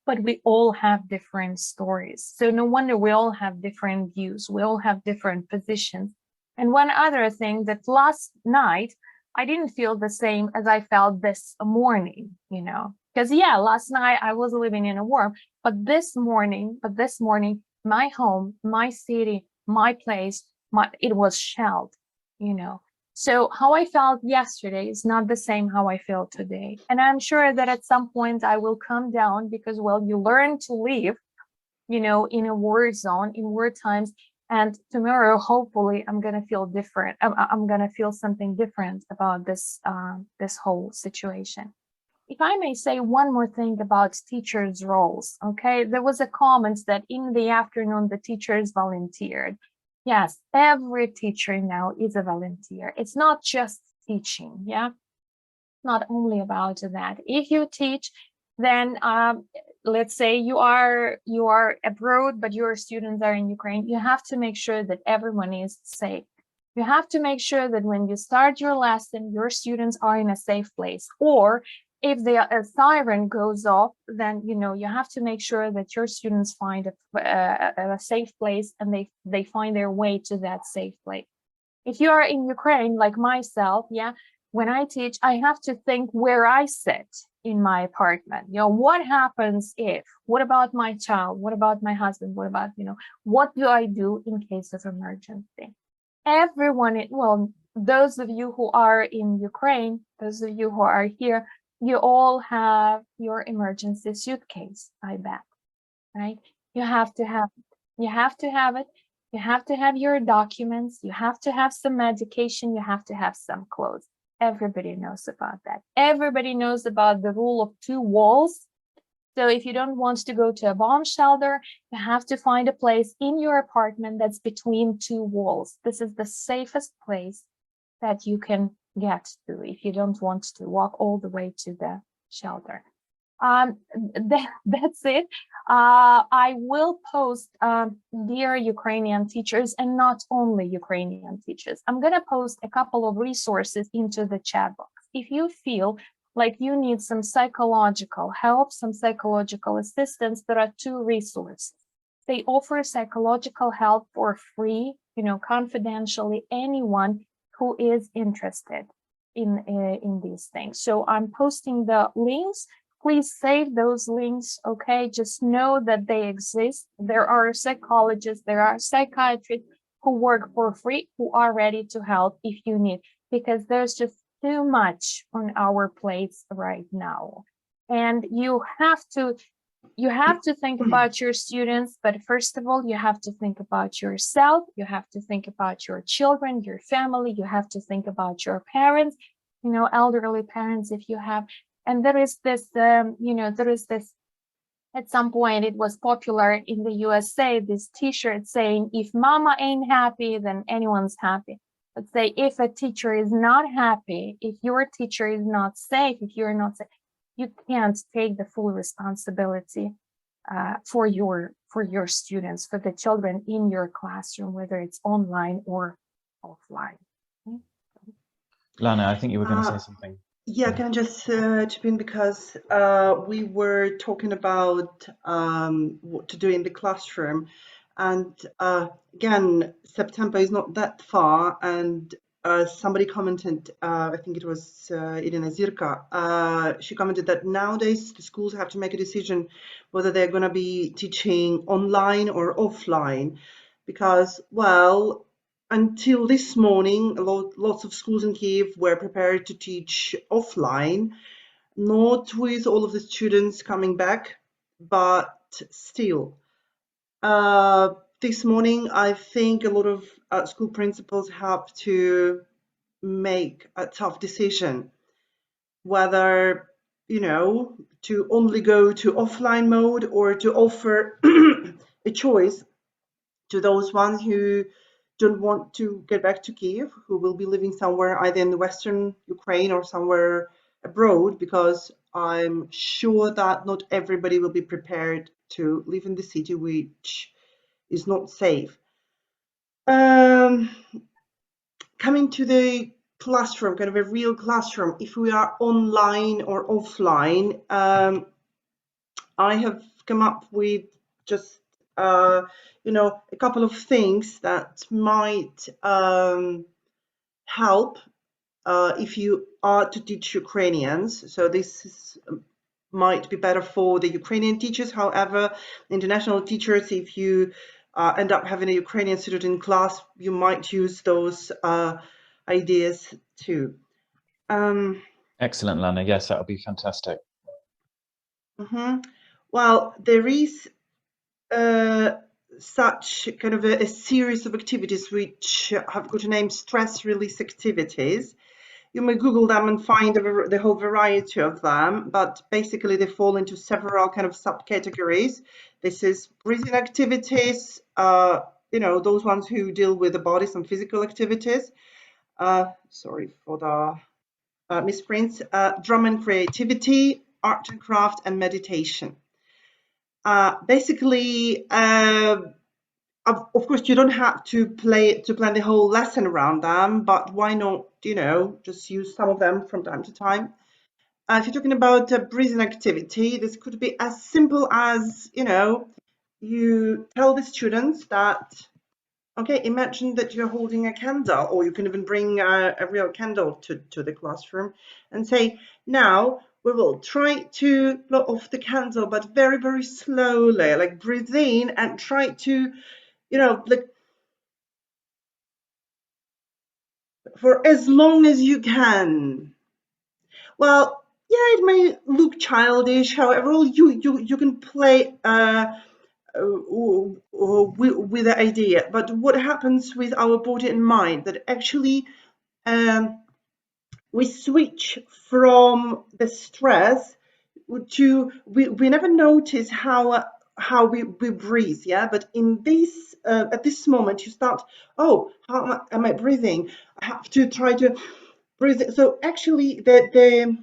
but we all have different stories. So no wonder we all have different views. We all have different positions. And one other thing, that last night, I didn't feel the same as I felt this morning, because last night I was living in a war, but this morning, my home, my city, my place, it was shelled, So how I felt yesterday is not the same how I feel today. And I'm sure that at some point I will come down because, well, you learn to live, in a war zone, in war times. And tomorrow, hopefully, I'm going to feel different. I'm going to feel something different about this whole situation. If I may say one more thing about teachers' roles, okay? There was a comment that in the afternoon, the teachers volunteered. Yes, every teacher now is a volunteer. It's not just teaching, yeah? Not only about that. If you teach, then let's say you are abroad, but your students are in Ukraine, you have to make sure that everyone is safe. You have to make sure that when you start your lesson, your students are in a safe place. Or if a siren goes off, then you have to make sure that your students find a safe place and they find their way to that safe place. If you are in Ukraine, like myself, when I teach, I have to think where I sit in my apartment. What happens if? What about my child? What about my husband? What about, what do I do in case of emergency? Everyone, well, those of you who are in Ukraine, those of you who are here, you all have your emergency suitcase, I bet, right? You have to have it. You have to have it. You have to have your documents. You have to have some medication. You have to have some clothes. Everybody knows about that. Everybody knows about the rule of 2 walls. So if you don't want to go to a bomb shelter, you have to find a place in your apartment that's between 2 walls. This is the safest place that you can get to if you don't want to walk all the way to the shelter. That's it. I will post, dear Ukrainian teachers, and not only Ukrainian teachers, I'm going to post a couple of resources into the chat box. If you feel like you need some psychological help, some psychological assistance, there are 2 resources. They offer psychological help for free, confidentially, anyone who is interested in these things. So I'm posting the links. Please save those links, okay? Just know that they exist. There are psychologists, there are psychiatrists who work for free, who are ready to help if you need, because there's just too much on our plates right now. And you have to think about your students, but first of all, you have to think about yourself. You have to think about your children, your family. You have to think about your parents, elderly parents if you have. And there is this, at some point it was popular in the USA, this t-shirt saying, if mama ain't happy, then anyone's happy. Let's say if a teacher is not happy, if your teacher is not safe, if you're not safe, you can't take the full responsibility for your students, for the children in your classroom, whether it's online or offline. Lana, I think you were going to say something. Yeah, can I just chip in, because we were talking about what to do in the classroom, and again, September is not that far, and somebody commented, I think it was Irina Zirka, she commented that nowadays the schools have to make a decision whether they're going to be teaching online or offline, because, well, until this morning, lots of schools in Kiev were prepared to teach offline, not with all of the students coming back, but still. This morning, I think a lot of school principals have to make a tough decision whether, to only go to offline mode or to offer a choice to those ones who don't want to get back to Kiev, who will be living somewhere either in the Western Ukraine or somewhere abroad, because I'm sure that not everybody will be prepared to live in the city, which is not safe. Coming to the classroom, kind of a real classroom, if we are online or offline, I have come up with just a couple of things that might help if you are to teach Ukrainians. So this might be better for the Ukrainian teachers. However, international teachers, if you end up having a Ukrainian student in class, you might use those ideas too. Excellent, Lana. Yes, that would be fantastic. Well, there is such kind of a series of activities which have got a name stress release activities. You may Google them and find the whole variety of them, but basically they fall into several kind of subcategories. This is breathing activities, those ones who deal with the body, some physical activities. Sorry for the misprints. Drum and creativity, art and craft, and meditation. Basically, of course, you don't have to plan the whole lesson around them, but why not, just use some of them from time to time. If you're talking about a breathing activity, this could be as simple as, you tell the students that, okay, imagine that you're holding a candle, or you can even bring a real candle to the classroom and say, now we will try to blow off the candle, but very, very slowly, like breathe in and try to, like for as long as you can. Well, yeah, it may look childish. However, you can play with the idea. But what happens with our body and mind, that actually we switch from the stress to we never notice how we breathe, yeah, but in this at this moment you start, oh, how am I breathing? I have to try to breathe. So actually the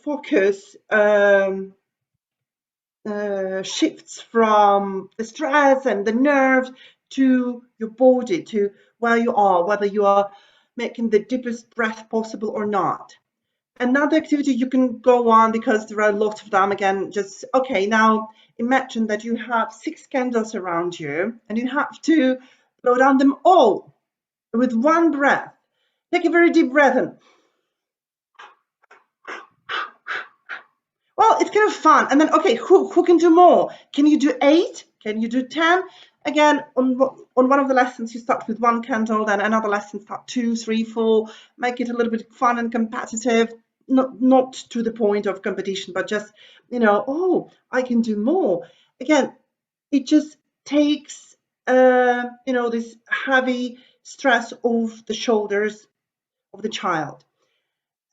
focus shifts from the stress and the nerves to your body, to where you are, whether you are making the deepest breath possible or not. Another activity you can go on, because there are lots of them, again, just, okay, now imagine that you have 6 candles around you and you have to blow down them all with one breath. Take a very deep breath in. Well, it's kind of fun. And then, okay, who can do more? Can you do 8? Can you do 10? Again, on one of the lessons, you start with 1 candle, then another lesson start 2, 3, 4. Make it a little bit fun and competitive. Not to the point of competition, but just, oh, I can do more. Again, it just takes, this heavy stress off the shoulders of the child.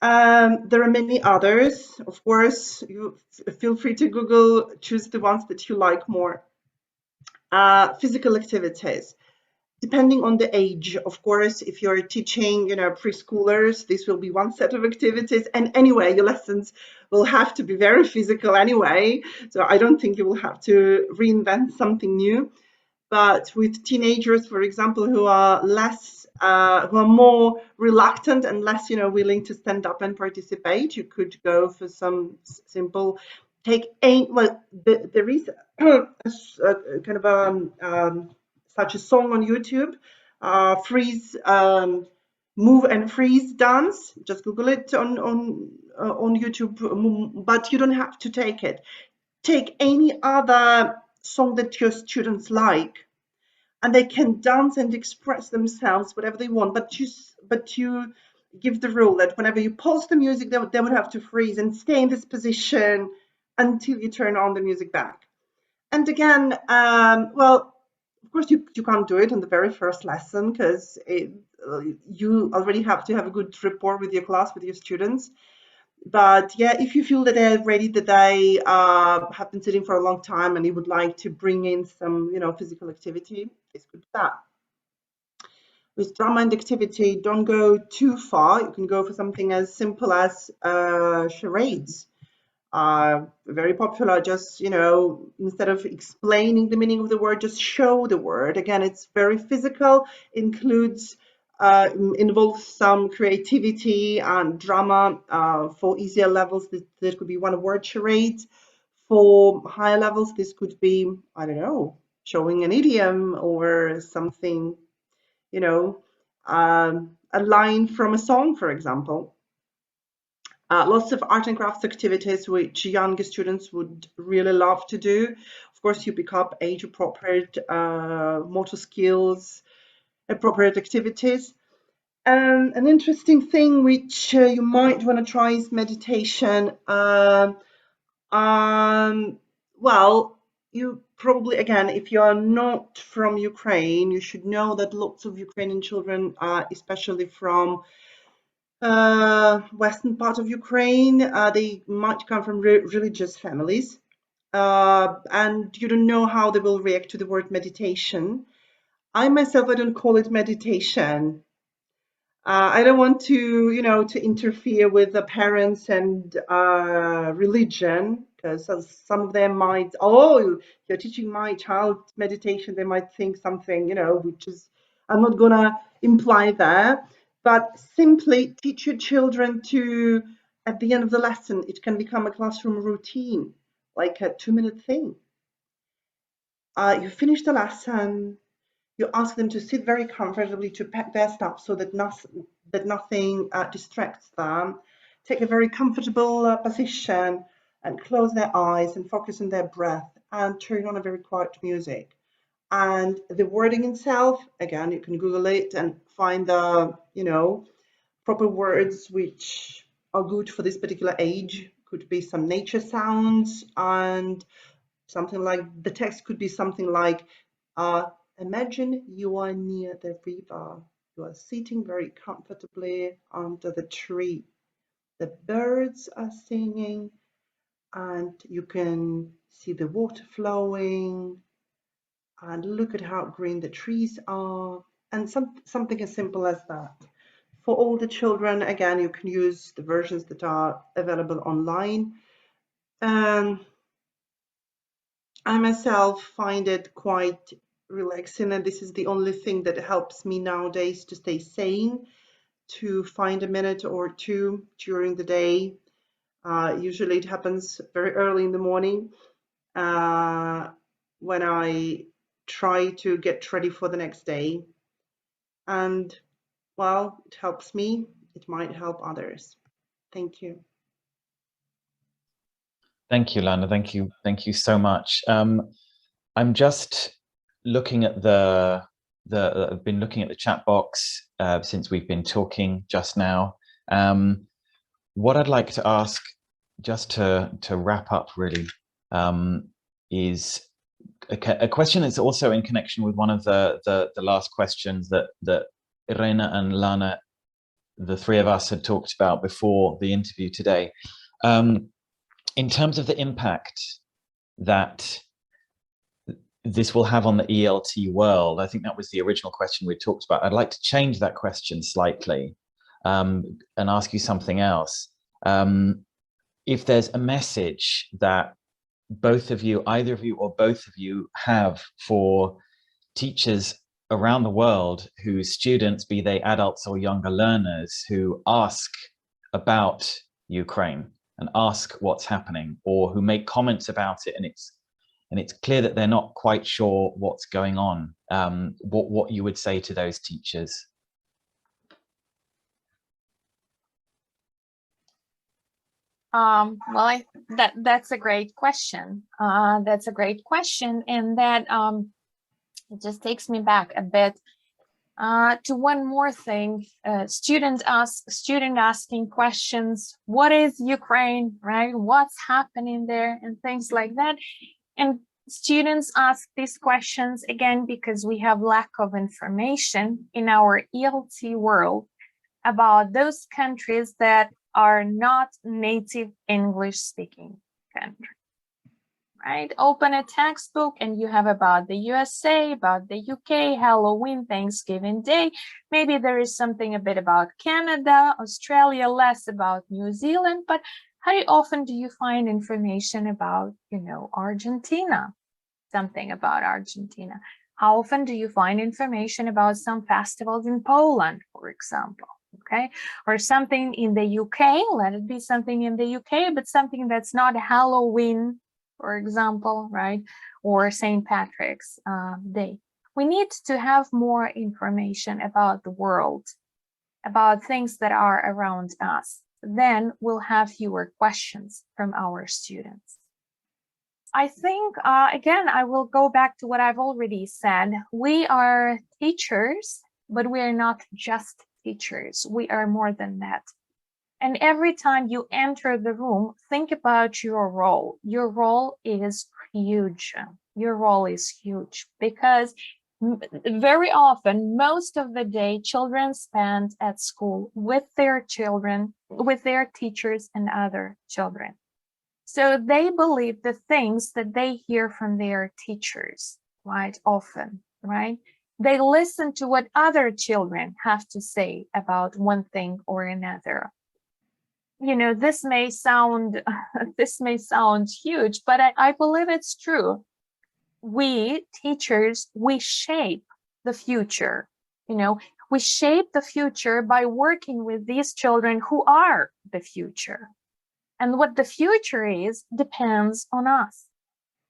There are many others, of course. You feel free to Google, choose the ones that you like more. Physical activities, depending on the age, of course. If you're teaching, preschoolers, this will be one set of activities. And anyway, your lessons will have to be very physical anyway. So I don't think you will have to reinvent something new. But with teenagers, for example, who are less who are more reluctant and less, willing to stand up and participate, you could go for some simple there is kind of such a song on YouTube, freeze, move and freeze dance. Just Google it on YouTube, but you don't have to take it. Take any other song that your students like, and they can dance and express themselves whatever they want. But you give the rule that whenever you pause the music, they would have to freeze and stay in this position until you turn on the music back. And again, well, of course you can't do it on the very first lesson, because you already have to have a good rapport with your class, with your students. But yeah, if you feel that they're ready, that they have been sitting for a long time and you would like to bring in some, physical activity, this could be that. With drama and activity, don't go too far. You can go for something as simple as charades. Very popular. Just, instead of explaining the meaning of the word, just show the word. Again, it's very physical, involves some creativity and drama. For easier levels, there could be one word charades. For higher levels, this could be, I don't know, showing an idiom or something, a line from a song, for example. Lots of art and crafts activities which younger students would really love to do. Of course, you pick up age-appropriate motor skills, appropriate activities. An interesting thing which you might want to try is meditation. Well, you probably, again, if you are not from Ukraine, you should know that lots of Ukrainian children, especially from western part of Ukraine, they might come from religious families, and you don't know how they will react to the word meditation. I myself, I don't call it meditation. I don't want to, to interfere with the parents and religion, because some of them might, oh, you're teaching my child meditation. They might think something, which is, I'm not gonna imply that, but simply teach your children to, at the end of the lesson, it can become a classroom routine, like a 2-minute thing. You finish the lesson. You ask them to sit very comfortably, to pack their stuff so that nothing distracts them. Take a very comfortable position and close their eyes and focus on their breath and turn on a very quiet music. And the wording itself, again, you can Google it and find the, proper words which are good for this particular age. Could be some nature sounds, and something like, the text could be something like, imagine you are near the river. You are sitting very comfortably under the tree. The birds are singing and you can see the water flowing, and look at how green the trees are, and something as simple as that. For all the children, again, you can use the versions that are available online. I myself find it quite relaxing, and this is the only thing that helps me nowadays to stay sane, to find a minute or two during the day. Usually it happens very early in the morning, when I try to get ready for the next day. And well, it helps me, it might help others. Thank you. Thank you, Lana. Thank you so much. I'm just looking at I've been looking at the chat box since we've been talking just now. What I'd like to ask, just to wrap up really, is a question that's also in connection with one of the last questions that Iryna and Lana, the three of us, had talked about before the interview today. In terms of the impact that this will have on the ELT world, I think that was the original question we talked about. I'd like to change that question slightly and ask you something else. If there's a message that both of you, either of you or both of you, have for teachers around the world whose students, be they adults or younger learners, who ask about Ukraine and ask what's happening, or who make comments about it, and it's clear that they're not quite sure what's going on. What you would say to those teachers? Well, that's a great question. That's a great question, and that it just takes me back a bit to one more thing. Student asking questions. What is Ukraine, right? What's happening there, and things like that. And students ask these questions again because we have lack of information in our ELT world about those countries that are not native English speaking countries, right? Open a textbook and you have about the USA, about the UK, Halloween, Thanksgiving Day. Maybe there is something a bit about Canada, Australia, less about New Zealand, but how often do you find information about, Argentina? Something about Argentina. How often do you find information about some festivals in Poland, for example? Okay, or something in the UK, let it be something in the UK, but something that's not Halloween, for example, right? Or St. Patrick's Day. We need to have more information about the world, about things that are around us. Then we'll have fewer questions from our students. I think, again, I will go back to what I've already said. We are teachers, but we are not just teachers. We are more than that. And every time you enter the room, think about your role. Your role is huge. Your role is huge because very often, most of the day, children spend at school with their children, with their teachers and other children. So they believe the things that they hear from their teachers quite often, right? They listen to what other children have to say about one thing or another. This may sound huge, but I believe it's true. We teachers, we shape the future. We shape the future by working with these children who are the future. And what the future is depends on us.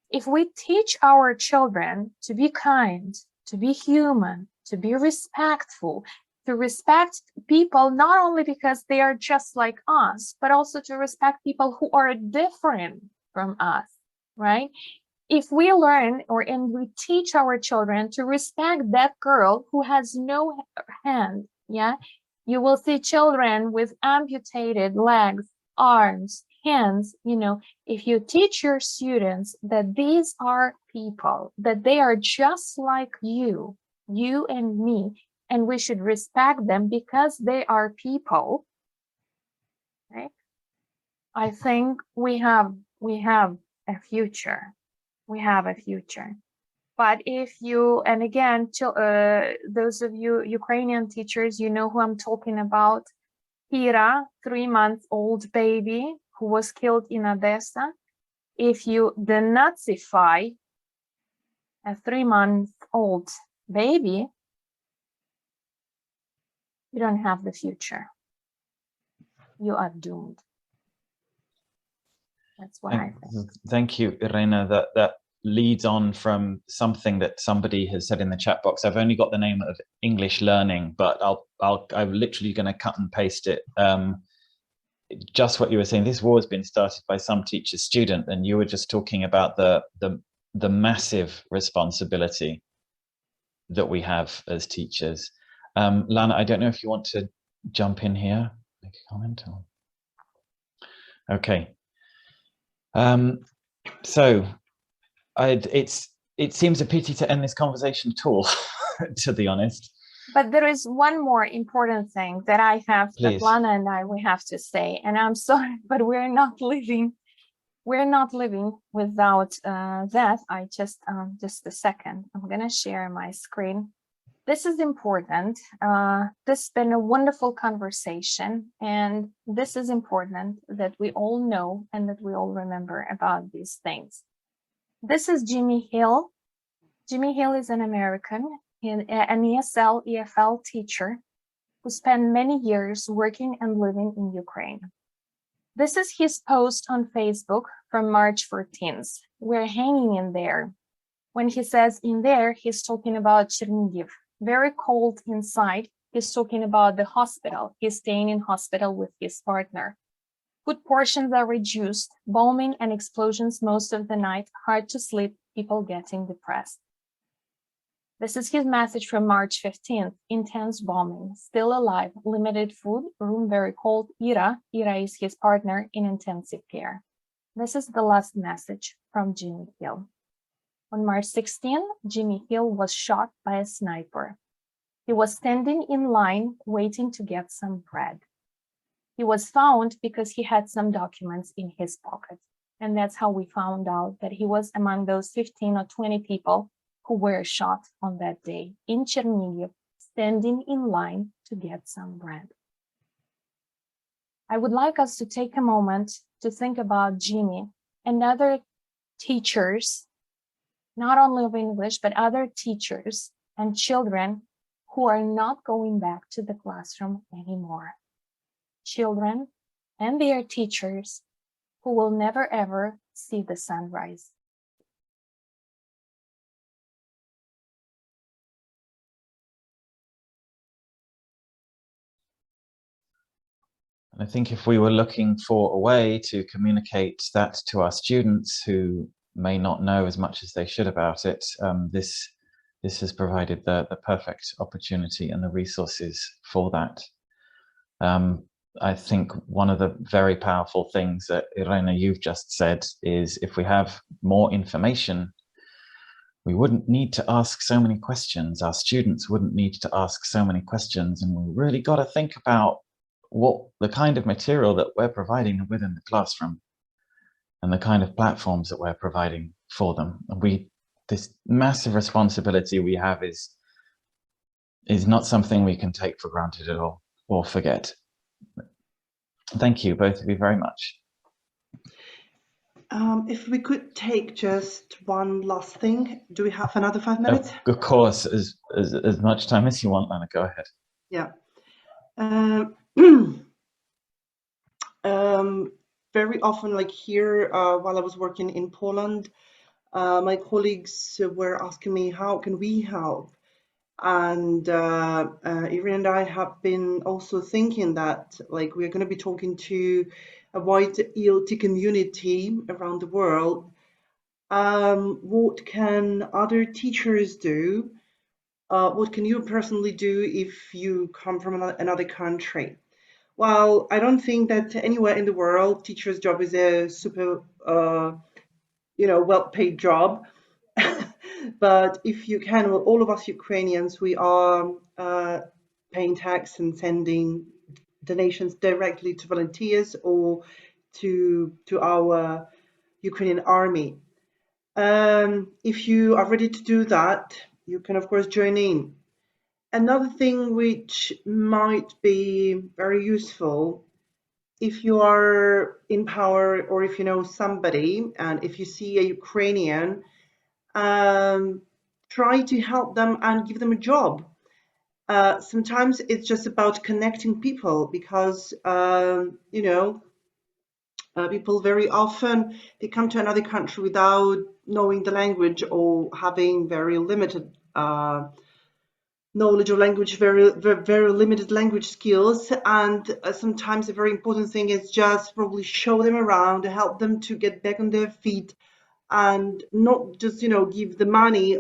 If we teach our children to be kind, to be human, to be respectful, to respect people not only because they are just like us, but also to respect people who are different from us, right? If we learn and we teach our children to respect that girl who has no hand, you will see children with amputated legs, arms, hands. If you teach your students that these are people, that they are just like you and me, and we should respect them because they are people, right? I think we have a future. We have a future. But if you, and again, those of you Ukrainian teachers, you know who I'm talking about. Kira, 3-month-old baby who was killed in Odessa. If you denazify a 3-month-old baby, you don't have the future. You are doomed. That's what I think. Thank you, Iryna. That leads on from something that somebody has said in the chat box. I've only got the name of English Learning, but I'm literally going to cut and paste it. Just what you were saying. This war has been started by some teacher's student, and you were just talking about the massive responsibility that we have as teachers. Lana, I don't know if you want to jump in here, make a comment. Okay. So it seems a pity to end this conversation at all, to be honest. But there is one more important thing that I have, that Lana and we have to say, and I'm sorry, but we're not living without that. I just a second, I'm gonna share my screen. This is important. This has been a wonderful conversation, and this is important that we all know and that we all remember about these things. This is Jimmy Hill. Jimmy Hill is an American. an ESL, EFL teacher who spent many years working and living in Ukraine. This is his post on Facebook from March 14th. We're hanging in there. When he says in there, he's talking about Chernihiv. Very cold inside. He's talking about the hospital. He's staying in hospital with his partner. Food portions are reduced, bombing and explosions most of the night, hard to sleep, people getting depressed. This is his message from March 15th. Intense bombing, still alive, limited food, room very cold. Ira is his partner in intensive care. This is the last message from Jimmy Hill. On March 16, Jimmy Hill was shot by a sniper. He was standing in line waiting to get some bread. He was found because he had some documents in his pocket. And that's how we found out that he was among those 15 or 20 people who were shot on that day in Chernihiv, standing in line to get some bread. I would like us to take a moment to think about Jimmy and other teachers, not only of English, but other teachers and children who are not going back to the classroom anymore. Children and their teachers who will never ever see the sunrise. And I think if we were looking for a way to communicate that to our students who may not know as much as they should about it, this has provided the perfect opportunity and the resources for that. I think one of the very powerful things that Iryna, you've just said, is if we have more information, we wouldn't need to ask so many questions. Our students wouldn't need to ask so many questions, and we really got to think about what the kind of material that we're providing within the classroom and the kind of platforms that we're providing for them. And this massive responsibility we have is not something we can take for granted at all or forget. Thank you, both of you, very much. If we could take just one last thing, do we have another 5 minutes? Of course, as much time as you want, Lana, go ahead. Yeah. Very often, like here, while I was working in Poland, my colleagues were asking me, how can we help? And Iryna and I have been also thinking that, like, we're going to be talking to a wide ELT community around the world. What can other teachers do? What can you personally do if you come from another country? Well, I don't think that anywhere in the world, teacher's job is a super, well-paid job. But if you can, well, all of us Ukrainians, we are paying tax and sending donations directly to volunteers or to our Ukrainian army. If you are ready to do that, you can of course join in. Another thing which might be very useful, if you are in power or if you know somebody and if you see a Ukrainian, try to help them and give them a job. Sometimes it's just about connecting people because, people very often, they come to another country without knowing the language or having very limited knowledge of language, very limited language skills. And sometimes a very important thing is just probably show them around, help them to get back on their feet, and not just give the money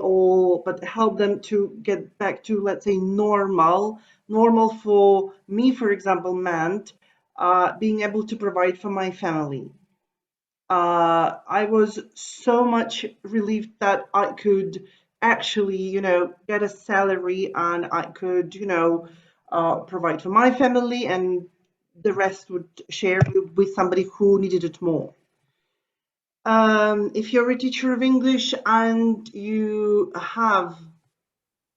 but help them to get back to, let's say, normal for me, for example, meant being able to provide for my family. I was so much relieved that I could actually get a salary and I could provide for my family, and the rest would share with somebody who needed it more. If you're a teacher of English and you have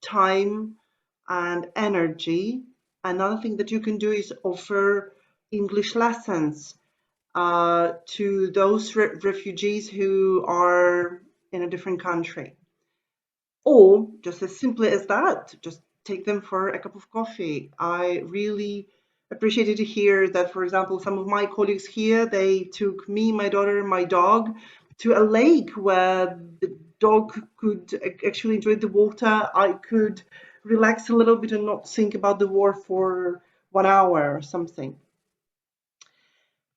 time and energy, another thing that you can do is offer English lessons to those refugees who are in a different country. Or just as simply as that, just take them for a cup of coffee. I really appreciated to hear that, for example, some of my colleagues here, they took me, my daughter, my dog to a lake where the dog could actually enjoy the water. I could relax a little bit and not think about the war for 1 hour or something.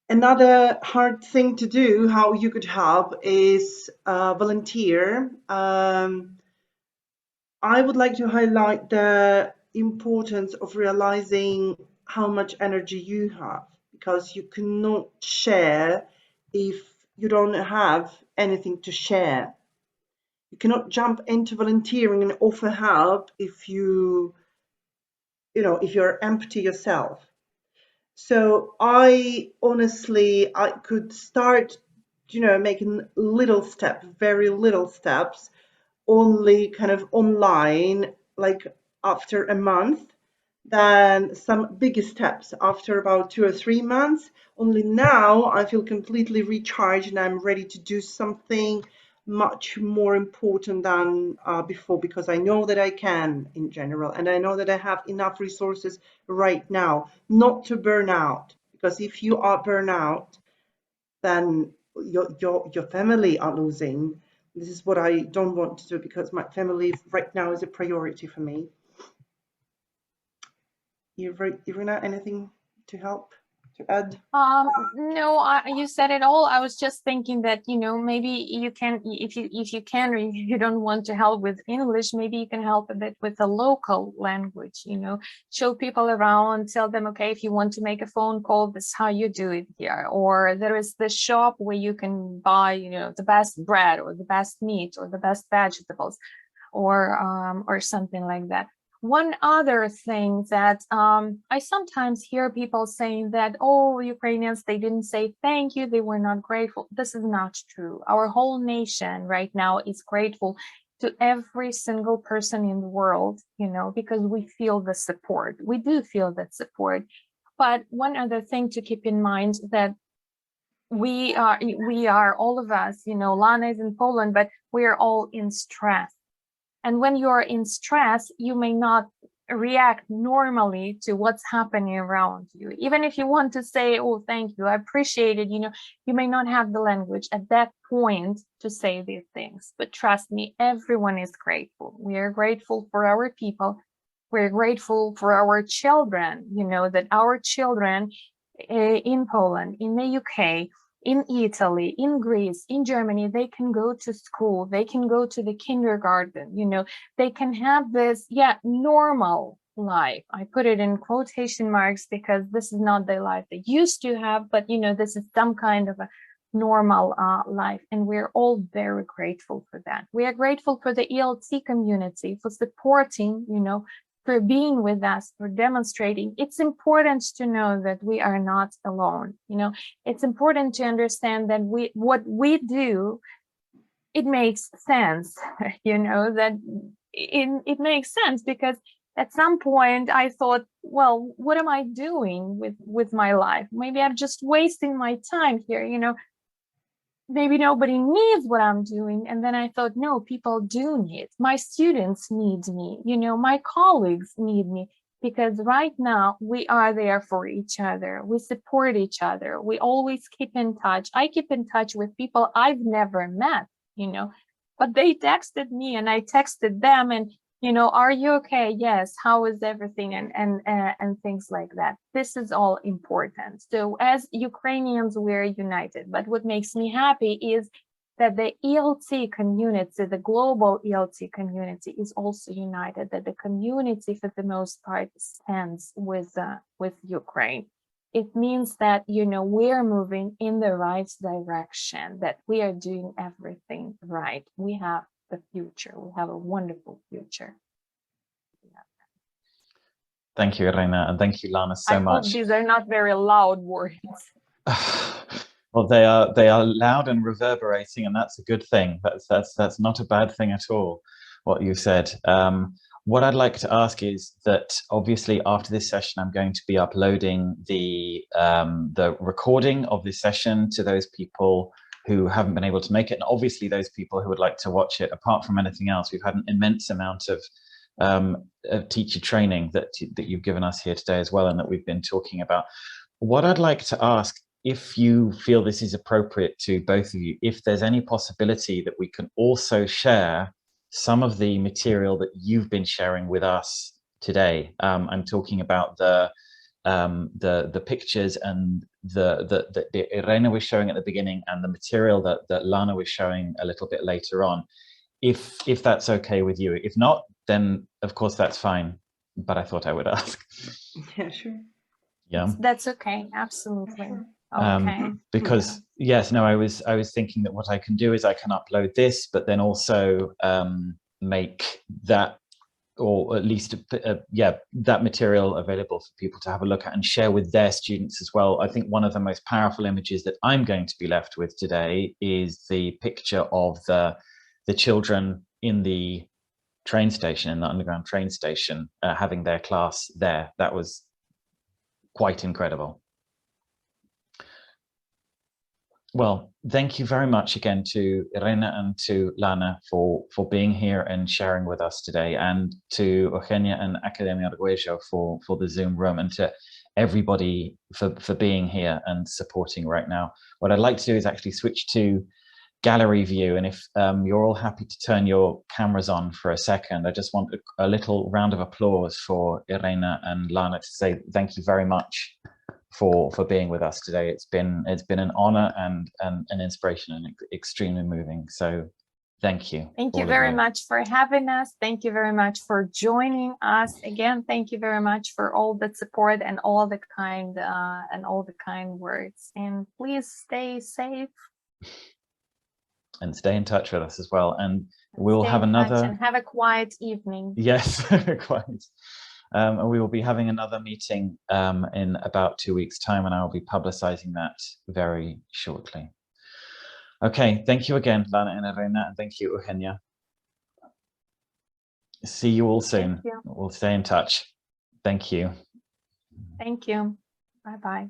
Another hard thing to do, how you could help, is volunteer. I would like to highlight the importance of realizing how much energy you have, because you cannot share if you don't have anything to share. You cannot jump into volunteering and offer help if if you're empty yourself. So I could start, making little steps, very little steps, only kind of online, like after a month, then some bigger steps after about 2 or 3 months. Only now I feel completely recharged and I'm ready to do something much more important than before, because I know that I can in general, and I know that I have enough resources right now not to burn out, because if you are burn out, then your family are losing. This is what I don't want to do, because my family right now is a priority for me. Iryna, anything to help, to add? No, you said it all. I was just thinking that, maybe you can, if you can, or if you don't want to help with English, maybe you can help a bit with the local language, show people around, tell them, okay, if you want to make a phone call, this is how you do it here. Or there is the shop where you can buy, the best bread or the best meat or the best vegetables, or something like that. One other thing that I sometimes hear people saying that, oh, Ukrainians, they didn't say thank you, they were not grateful. This is not true. Our whole nation right now is grateful to every single person in the world, because we feel the support. We do feel that support. But one other thing to keep in mind, that we are all of us, Lana is in Poland, but we are all in stress. And when you are in stress, you may not react normally to what's happening around you. Even if you want to say, oh, thank you, I appreciate it, you may not have the language at that point to say these things. But trust me, everyone is grateful. We are grateful for our people. We're grateful for our children, that our children in Poland, in the UK, in Italy, in Greece, in Germany, they can go to school, they can go to the kindergarten, they can have this, normal life. I put it in quotation marks because this is not the life they used to have, but, this is some kind of a normal life. And we're all very grateful for that. We are grateful for the ELT community, for supporting, for being with us, for demonstrating. It's important to know that we are not alone. It's important to understand that what we do, it makes sense, that it makes sense, because at some point I thought, well, what am I doing with my life? Maybe I'm just wasting my time here, maybe nobody needs what I'm doing. And then I thought, no, people do need. My students need me, my colleagues need me, because right now we are there for each other. We support each other. We always keep in touch. I keep in touch with people I've never met, but they texted me and I texted them, and are you okay? Yes. How is everything? And things like that. This is all important. So as Ukrainians, we're united. But what makes me happy is that the ELT community, the global ELT community, is also united, that the community for the most part stands with Ukraine. It means that, we're moving in the right direction, that we are doing everything right. We have the future. We have a wonderful future. Thank you, Iryna, and thank you, Lana, so much. I hope these are not very loud words. Well, they are loud and reverberating, and that's a good thing. That's not a bad thing at all, what you said. What I'd like to ask is that obviously after this session, I'm going to be uploading the recording of this session to those people who haven't been able to make it, and obviously those people who would like to watch it. Apart from anything else, we've had an immense amount of teacher training that you've given us here today as well, and that we've been talking about. What I'd like to ask, if you feel this is appropriate to both of you, if there's any possibility that we can also share some of the material that you've been sharing with us today. I'm talking about the pictures and the Iryna was showing at the beginning, and the material that Lana was showing a little bit later on. If that's okay with you. If not, then of course that's fine. But I thought I would ask. Yeah, sure. Yeah, that's okay. Absolutely. Okay. Because yes, no, I was thinking that what I can do is I can upload this, but then also make that, or at least that material available for people to have a look at and share with their students as well. I think one of the most powerful images that I'm going to be left with today is the picture of the children in the train station, in the underground train station, having their class there. That was quite incredible. Well, thank you very much again to Iryna and to Lana for being here and sharing with us today, and to Eugenia and Academia Arguello for the Zoom room, and to everybody for being here and supporting right now. What I'd like to do is actually switch to gallery view, and if you're all happy to turn your cameras on for a second, I just want a little round of applause for Iryna and Lana to say thank you very much for being with us today. It's been an honor and an inspiration, and extremely moving. So thank you. Thank you very much for having us. Thank you very much for joining us again. Thank you very much for all the support and all the kind words. And please stay safe and stay in touch with us as well. And we'll have another, and have a quiet evening. Yes, quite. And we will be having another meeting in about 2 weeks' time, and I'll be publicizing that very shortly. Okay, thank you again, Lana and Iryna, and thank you, Eugenia. See you all soon. We'll stay in touch. Thank you. Thank you. Bye-bye.